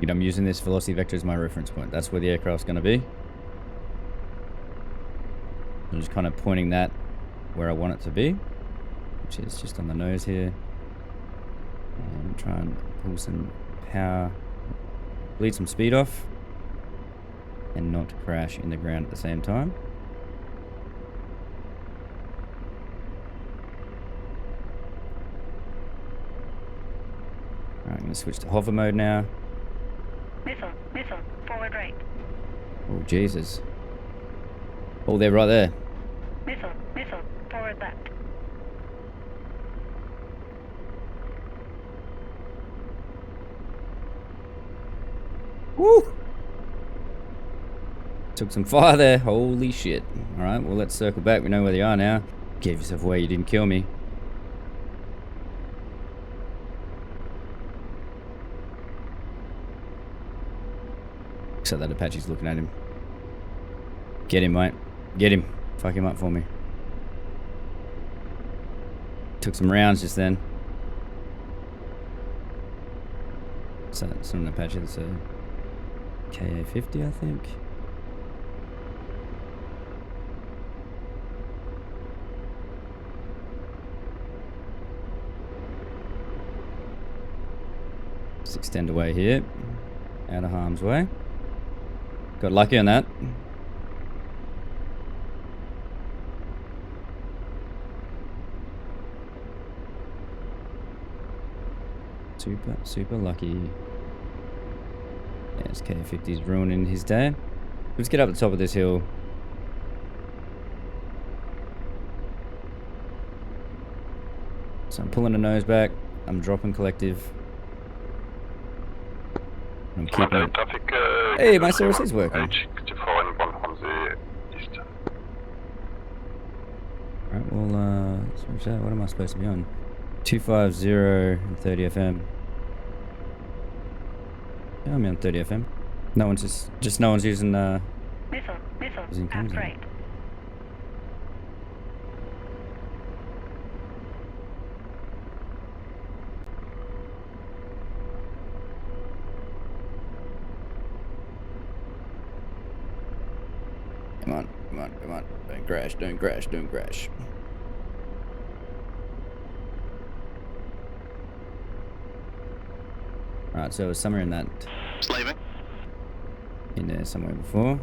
I'm using this velocity vector as my reference point. That's where the aircraft's going to be. I'm just kind of pointing that where I want it to be, which is just on the nose here. And try and pull some power, bleed some speed off, and not crash in the ground at the same time. Alright, I'm going to switch to hover mode now. Missile, missile, forward right. Oh, Jesus. Oh, they're right there. Missile, missile, forward left. Woo! Took some fire there. Holy shit. Alright, well, let's circle back. We know where they are now. Gave yourself away. You didn't kill me. So that Apache's looking at him. Get him, mate. Get him. Fuck him up for me. Took some rounds just then. So that's not an Apache, that's a KA-50, I think. Let's extend away here. Out of harm's way. Got lucky on that. Super lucky. Yes, K50's ruining his day. Let's get up the top of this hill. So I'm pulling the nose back. I'm dropping collective. I'm keeping it. Hey, my source is working. Alright, well, switch that. What am I supposed to be on? 250 and 30 FM. Yeah, I'm on 30 FM. No one's just no one's using Missile, using comms aft on. right. Come on. Don't crash. Alright, so it was somewhere in that Slaving. in there somewhere before.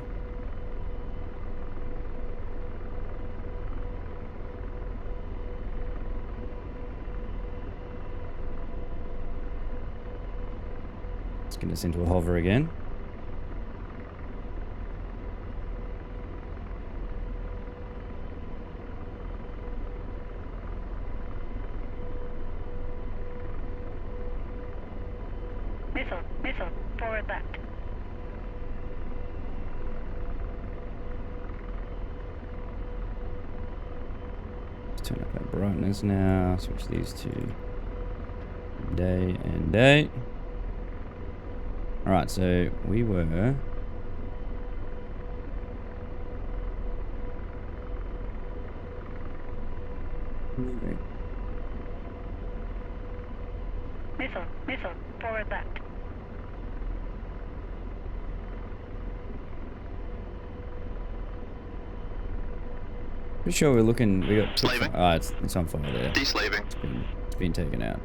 Let's get us into a hover again. Missile, forward left. Let's turn up our brightness now. Switch these to day and date. Alright, so we were... Missile, forward left. Pretty sure we're looking... We got... Slaving. Ah, it's on fire there. Deslaving. It's been taken out.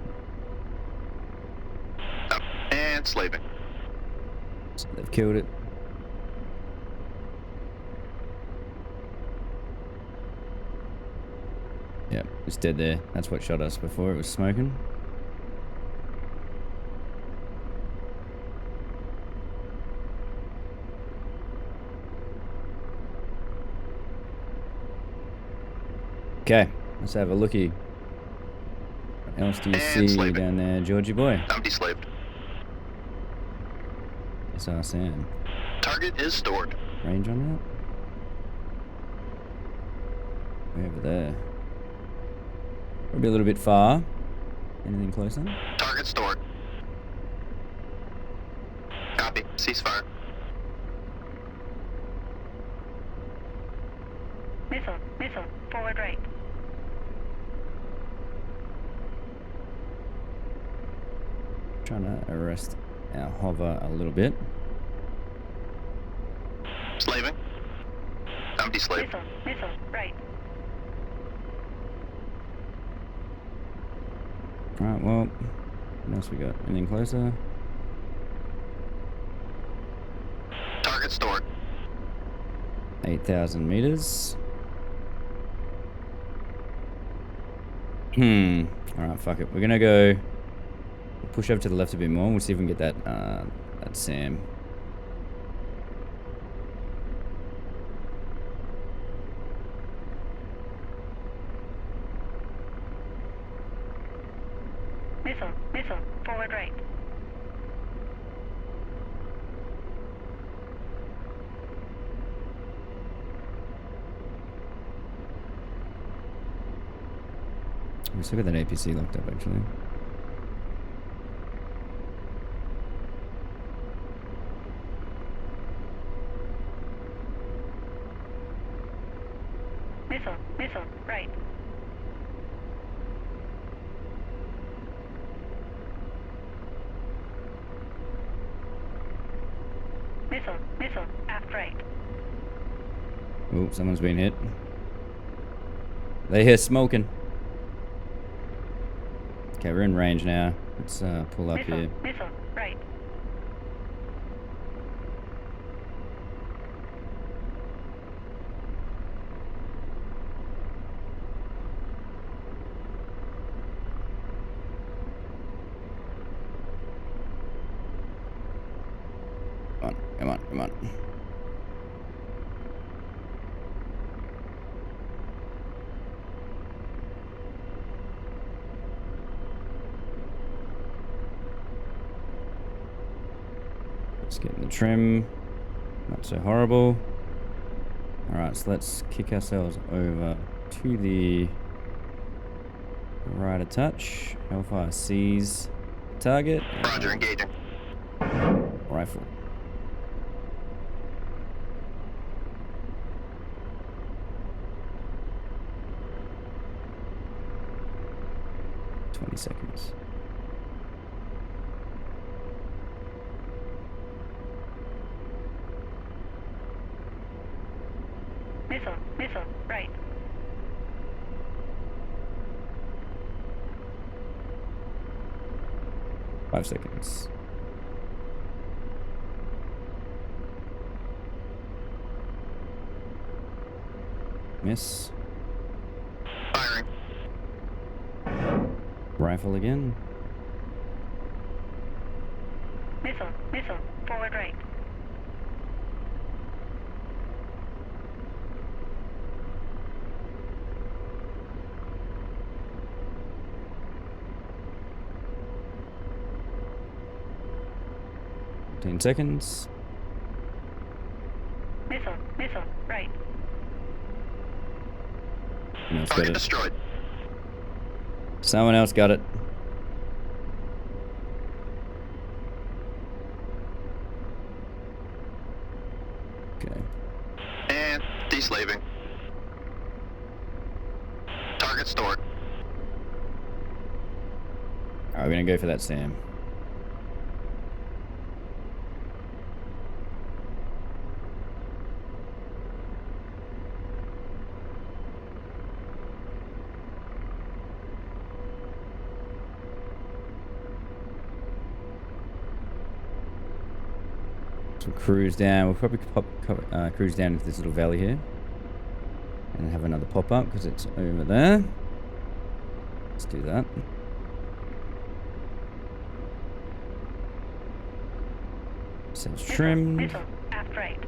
And slaving. So they've killed it. Yep, it's dead there. That's what shot us before. It was smoking. Okay, let's have a looky. What else do you see slaving. down there, Georgie boy? I'm deslaved. It's our Sam. Target is stored. Range on that? Way over there. Probably a little bit far. Anything closer? Target stored. Copy. Ceasefire. Missile, forward right. Trying to arrest our hover a little bit. Slaving. I'm deslaved. Missile, right. Alright, well, what else we got? Anything closer? Target stored. 8,000 meters. Alright, fuck it. We're gonna go push over to the left a bit more. We'll see if we can get that Sam. Missile, forward right. We still got that APC locked up actually. Missile, right. Missile, aft right. Oh, someone's been hit. They hear smoking. Okay, we're in range now. Let's pull up here. Missile, right. Just getting the trim. Not so horrible. Alright, so let's kick ourselves over to the right a touch. Hellfire sees target. Roger, engaging. Rifle. Seconds. Missile, missile, right. Five seconds. Miss. Firing. Rifle again. Missile, missile, forward right. Seconds. Missile, missile, right. Someone else got Target it. destroyed. Someone else got it. Okay. And deslaving. Target stored. Alright, we're gonna go for that Sam. Cruise down. We'll probably cruise down into this little valley here and have another pop up because it's over there. Let's do that. Sails trimmed. Missile, aft right.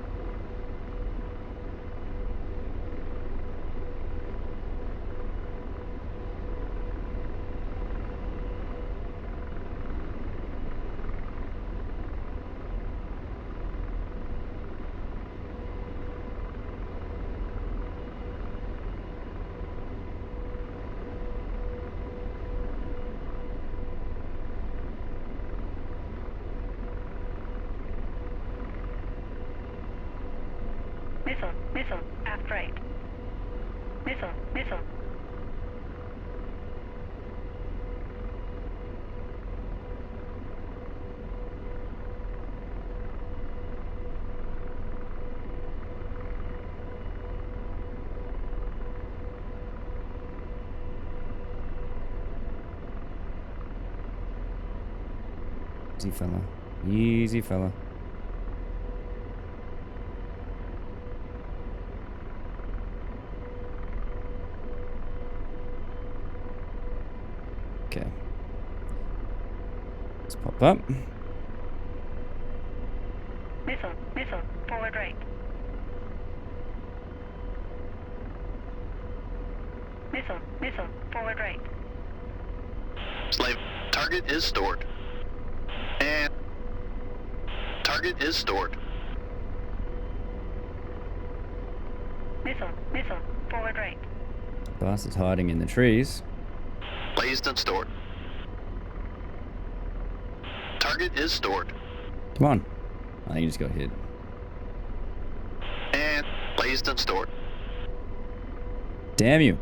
Missile, missile, aft right. Missile, missile. Easy fella. Easy fella. Okay. Let's pop up. Missile, missile, forward right. Missile, missile, forward right. Slave. Target is stored. And target is stored. Missile, missile, forward right. Bastard's hiding in the trees. Blazed and stored. Target is stored. Come on. I think you just got hit. And blazed and stored. Damn you.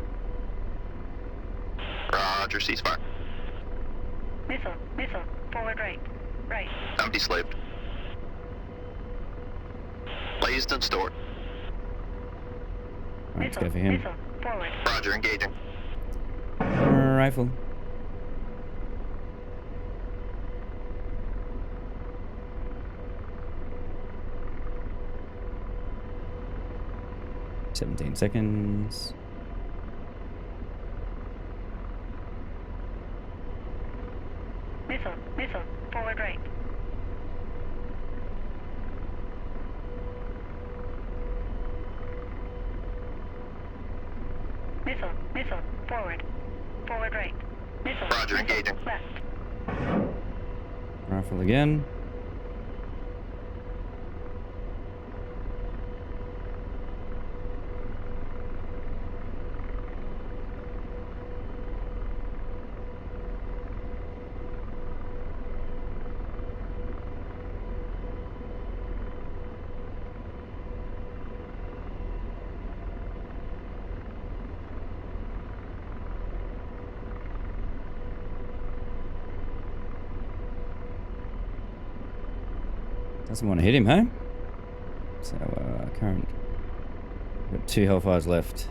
Roger, ceasefire. Missile, missile, forward right. Right. I'm deslaved. Blazed and stored. Alright, let's Missile, go for him. missile, forward. Roger, engaging. Rifle. "17 seconds. Missile, missile, forward right. Missile, missile, forward. Forward right. Missile, Roger, missile, engaging. left. Rifle again. Doesn't want to hit him, huh? So, current. We've got 2 Hellfires left.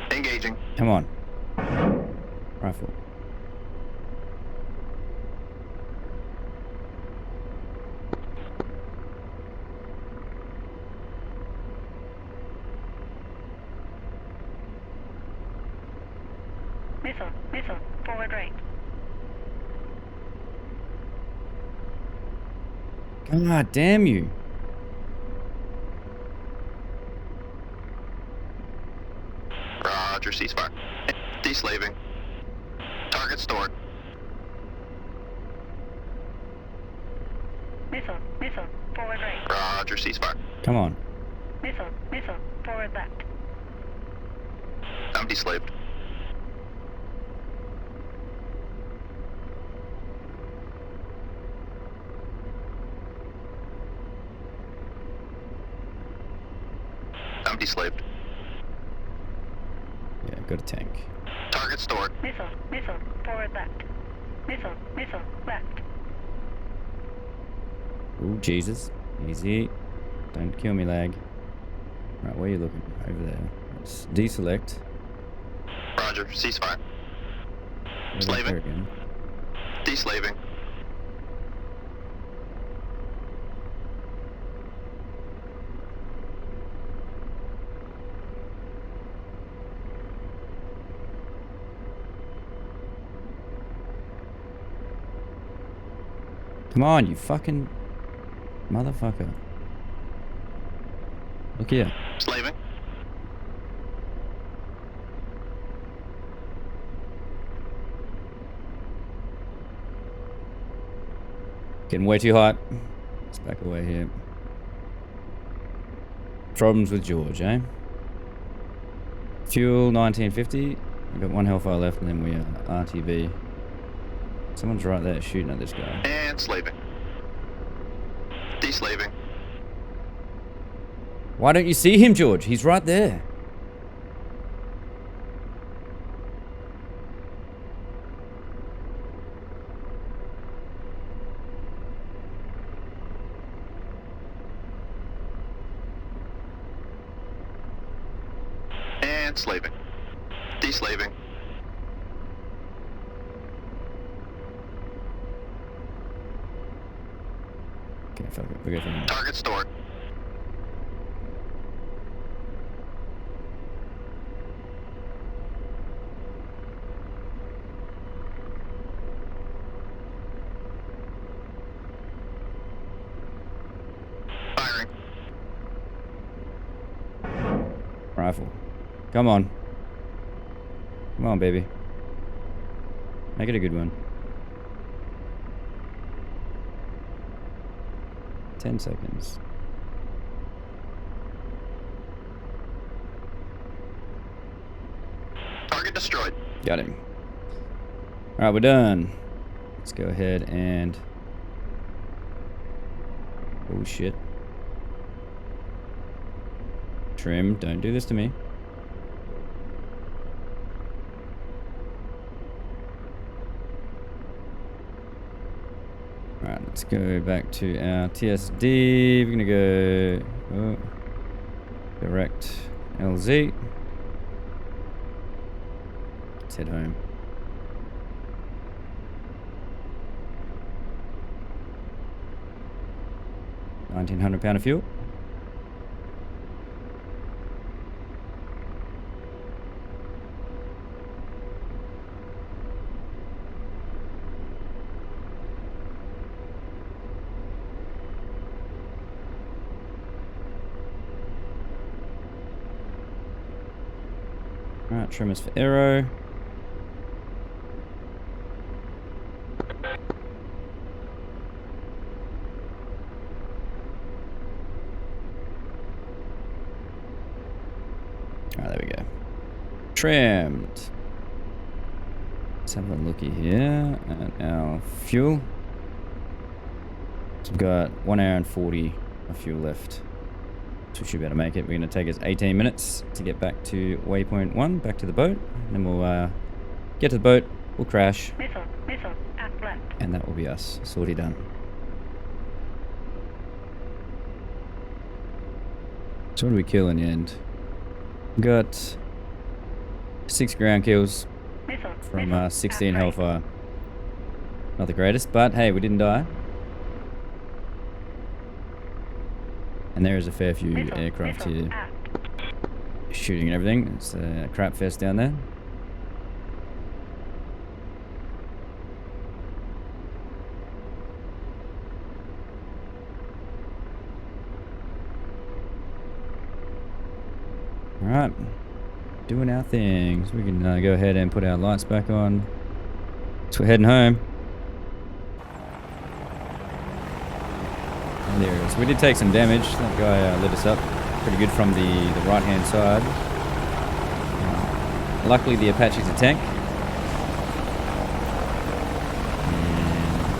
Engaging. Come on. Rifle. Missile, forward right. God damn you. Roger, ceasefire. Deslaving. Target stored. Missile, forward right. Roger, ceasefire. Come on. Missile, forward left. I'm deslaved. I'm deslaved. Yeah, got a tank. Target stored. Missile, forward left. Missile, left. Ooh, Jesus. Easy. Don't kill me, lag. Right, where are you looking? Over there. Let's deselect. Roger, ceasefire. Go back Slaving. there again. Deslaving. Come on, you fucking motherfucker. Look here. Slaving. Getting way too hot. Let's back away here. Problems with George, eh? Fuel 1950. We've got 1 Hellfire left and then we are RTV. Someone's right there shooting at this guy. And slaving. Deslaving. Why don't you see him, George? He's right there. And slaving. Deslaving. Okay, fuck it. We'll go for him. Target stored. Firing. Rifle. Come on. Come on, baby. Make it a good one. 10 seconds. Target destroyed. Got him. Alright, we're done. Let's go ahead and... Oh shit. Trim, don't do this to me. Alright, let's go back to our TSD. We're gonna go direct LZ. Let's head home. £1,900 of fuel. Alright, trimmers for aero. Alright, there we go. Trimmed. Let's have a looky here at our fuel. So we've got 1 hour and 40 of fuel left. So we should be able to make it. We're going to take us 18 minutes to get back to Waypoint 1, back to the boat. And then we'll get to the boat, we'll crash, Missile, aft left. and that will be us. Sortie done. So what did we kill in the end? We got 6 ground kills Missile, from 16 aft right. hellfire. Not the greatest, but hey, we didn't die. And there is a fair few Missile, aircraft here aft. shooting and everything. It's a crap fest down there. Alright, doing our things. We can go ahead and put our lights back on. So we're heading home. And there it is. We did take some damage. That guy lit us up pretty good from the right hand side. Luckily the Apache's a tank.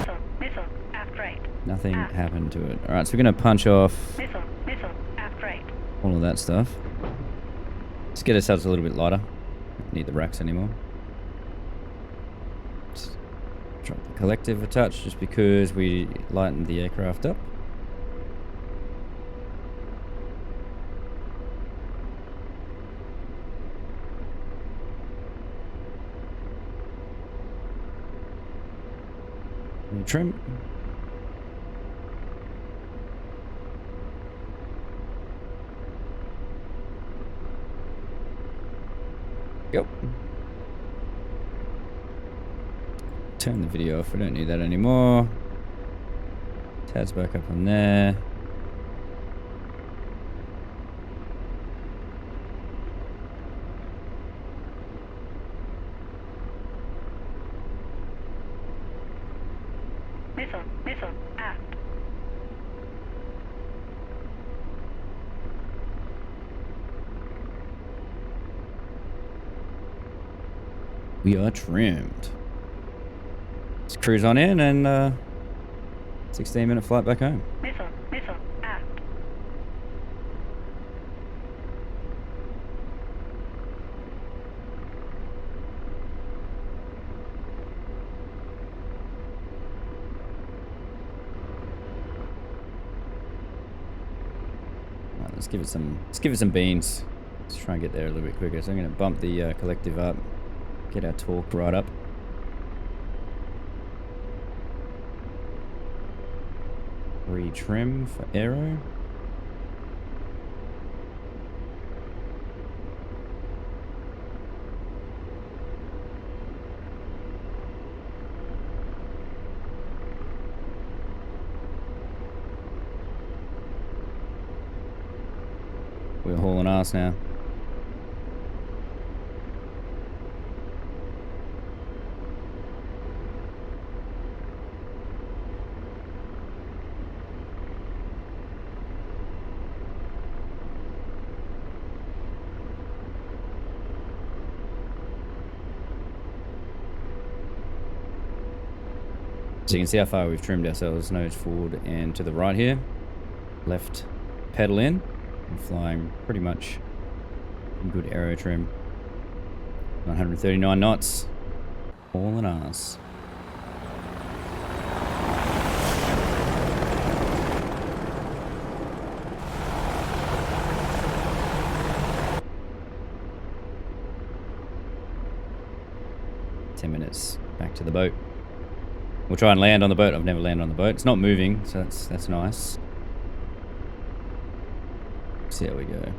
And Missile, aft right. nothing happened to it. Alright, so we're going to punch off Missile, aft right. all of that stuff. Let's get ourselves a little bit lighter. Don't need the racks anymore. Just drop the collective a touch just because we lightened the aircraft up. And trim. Yep. Turn the video off. We don't need that anymore. Tabs back up on there. Missile, aft. We are trimmed. Let's cruise on in and 16-minute flight back home. Missile, aft. Right, let's give it some beans. Let's try and get there a little bit quicker. So I'm going to bump the collective up, get our torque right up. Retrim for aero. We're hauling ass now. So you can see how far we've trimmed ourselves, nose forward and to the right here. Left pedal in and flying pretty much in good aero trim. 939 knots. All in arse. Minutes back to the boat. We'll try and land on the boat. I've never landed on the boat. It's not moving, so that's nice. See how we go.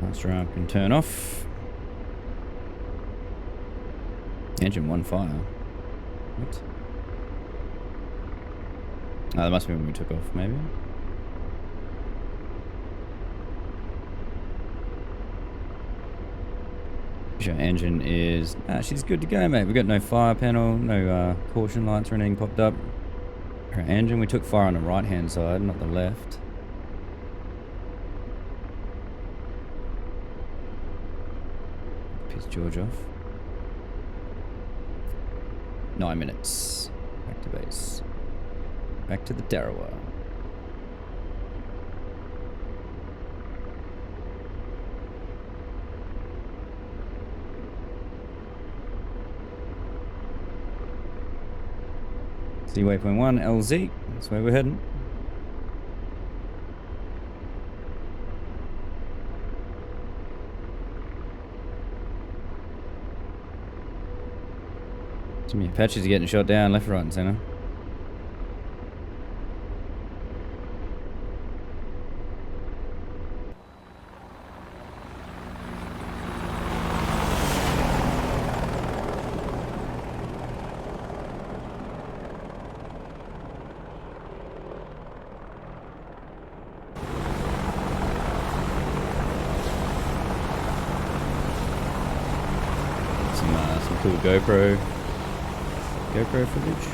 Master arm can turn off. Engine one fire. What? Oh, that must be when we took off, maybe. Your engine is... she's good to go, mate. We got no fire panel, no caution lights or anything popped up. Our engine, we took fire on the right-hand side, not the left. Piss George off. 9 minutes. Back to base. Back to the Darrowa. See waypoint 1, LZ. That's where we're heading. Some Apaches are getting shot down left, right, and center. Some cool GoPro footage.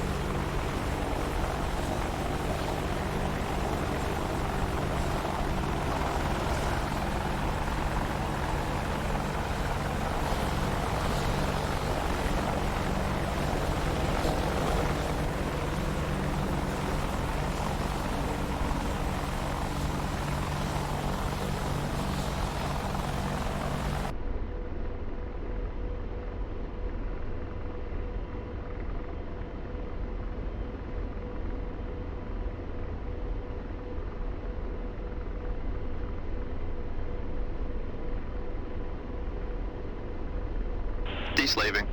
Deslaving.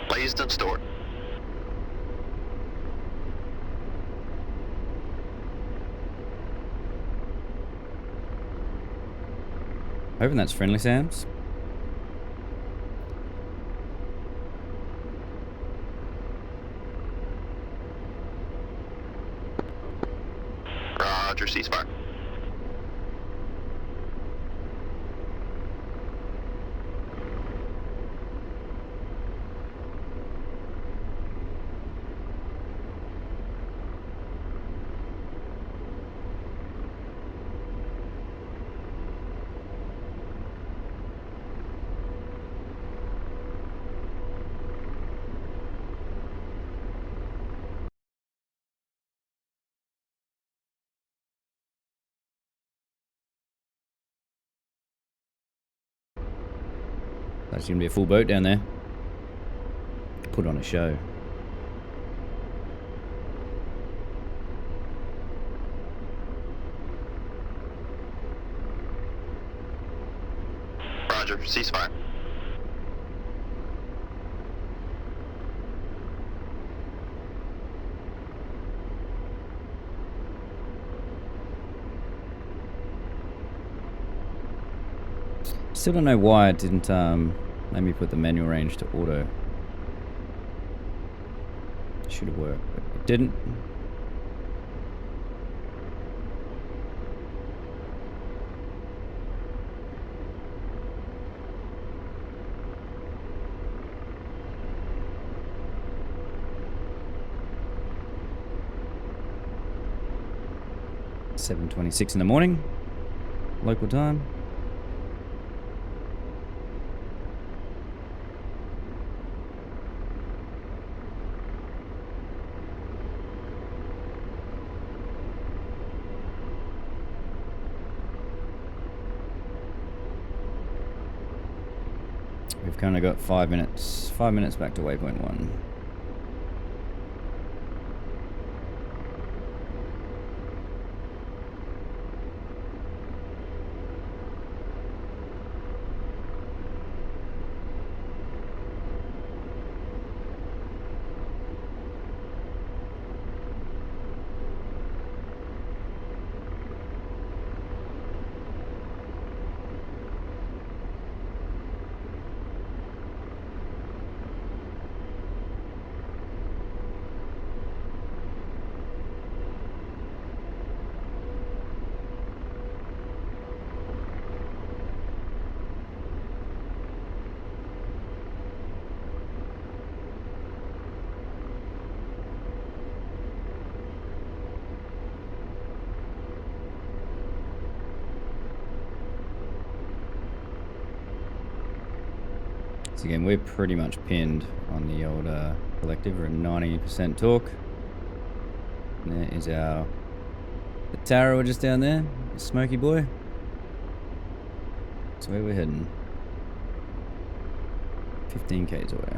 Blazed and stored. Hoping that's friendly Sam's. Roger, ceasefire. That's gonna be a full boat down there. Put on a show. Roger, ceasefire. Still don't know why it didn't let me put the manual range to auto. Should have worked, but it didn't. $7:26 in the morning, local time. We've kind of got 5 minutes. 5 minutes back to waypoint 1. So again, we're pretty much pinned on the old collective. We're at 90% torque. And there is the Tara just down there, the smoky boy. That's where we're heading. 15 k's away.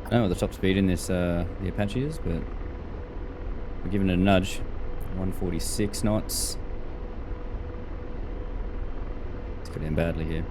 I don't know what the top speed in this the Apache is, but we're giving it a nudge. 146 knots. It's going in badly here.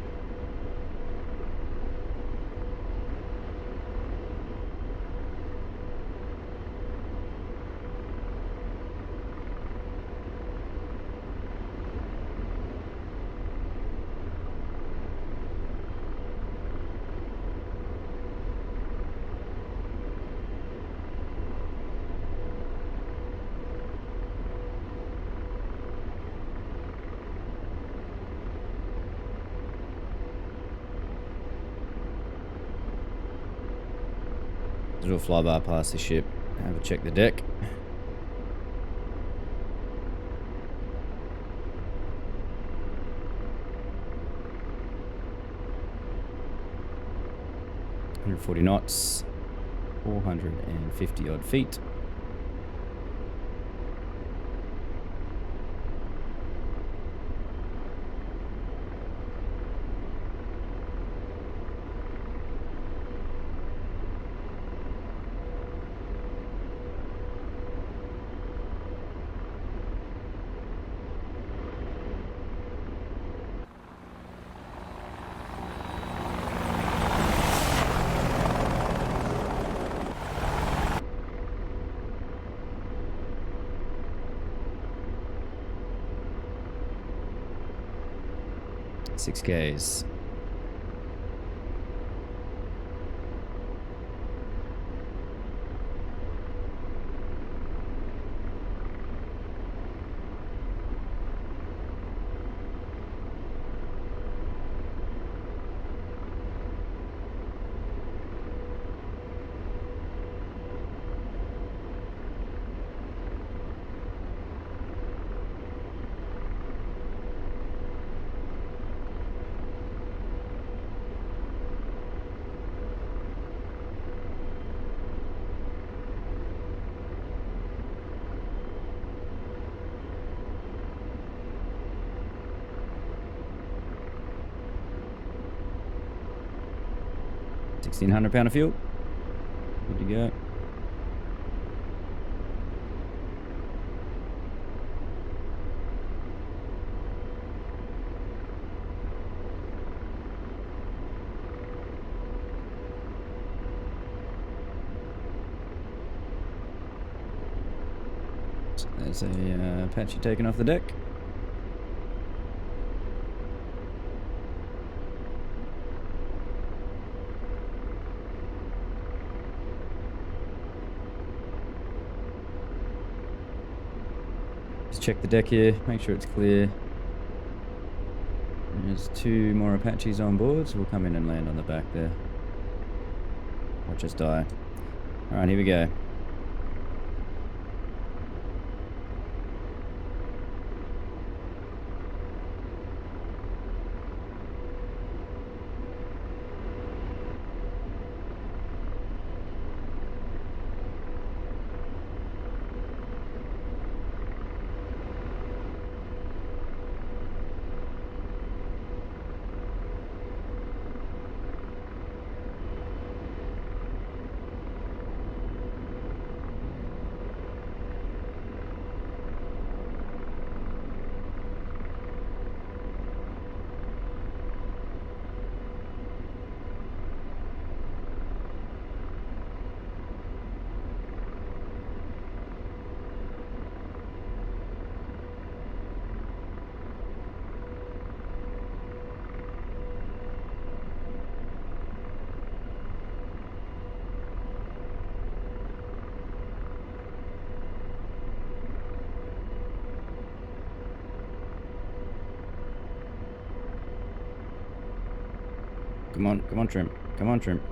Do a flyby past the ship. Have a check the deck. $140 knots, 450 odd feet. Six Ks. £1,600 of fuel. Good to go. So there's a Apache taken off the deck. Check the deck here, make sure it's clear. There's two more Apaches on board, so we'll come in and land on the back there. Watch us die. Alright, here we go. Come on, Trim. Come on, Trim.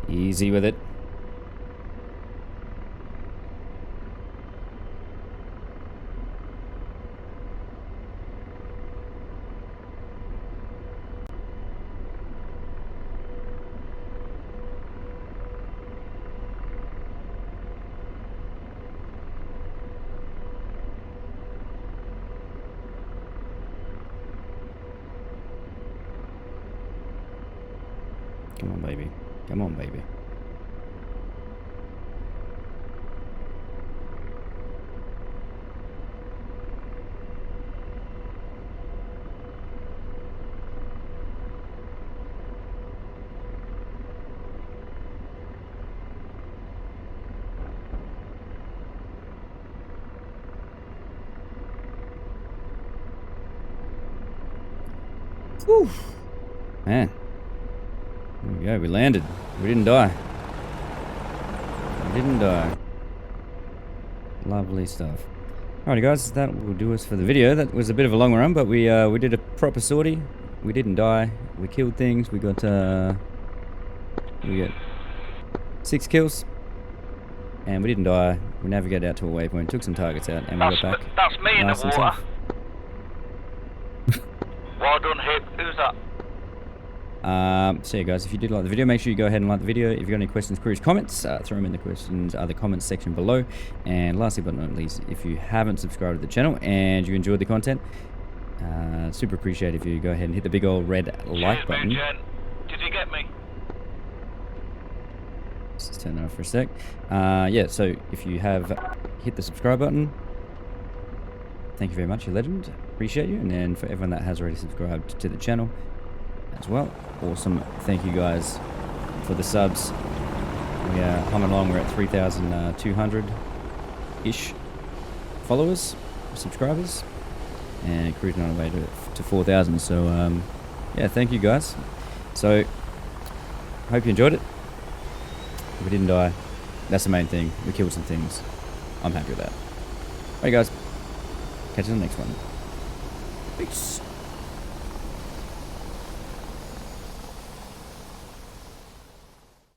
Easy with it. Come on, baby. Come on, baby. Whew. Man. There we go, we landed. We didn't die. We didn't die. Lovely stuff. Alrighty guys, that will do us for the video. That was a bit of a long run, but we did a proper sortie. We didn't die. We killed things. We got 6 kills. And we didn't die. We navigated out to a waypoint, took some targets out, and we got back. That's me nice in the and water. safe. Well done, Hip. Who's that? So yeah guys, if you did like the video, make sure you go ahead and like the video. If you've got any questions, queries, comments, throw them in the comments section below. And lastly but not least, if you haven't subscribed to the channel and you enjoyed the content, super appreciate if you go ahead and hit the big old red like button. Jen. Did you get me? Let's just turn that off for a sec. Yeah, so if you have hit the subscribe button, thank you very much, you legend. Appreciate you. And then for everyone that has already subscribed to the channel as well, awesome. Thank you guys for the subs. We are humming along. We're at 3,200-ish followers, subscribers, and cruising on our way to 4,000. So yeah, thank you guys. So hope you enjoyed it. We didn't die. That's the main thing. We killed some things. I'm happy with that. Alright guys, catch you in the next one. Peace.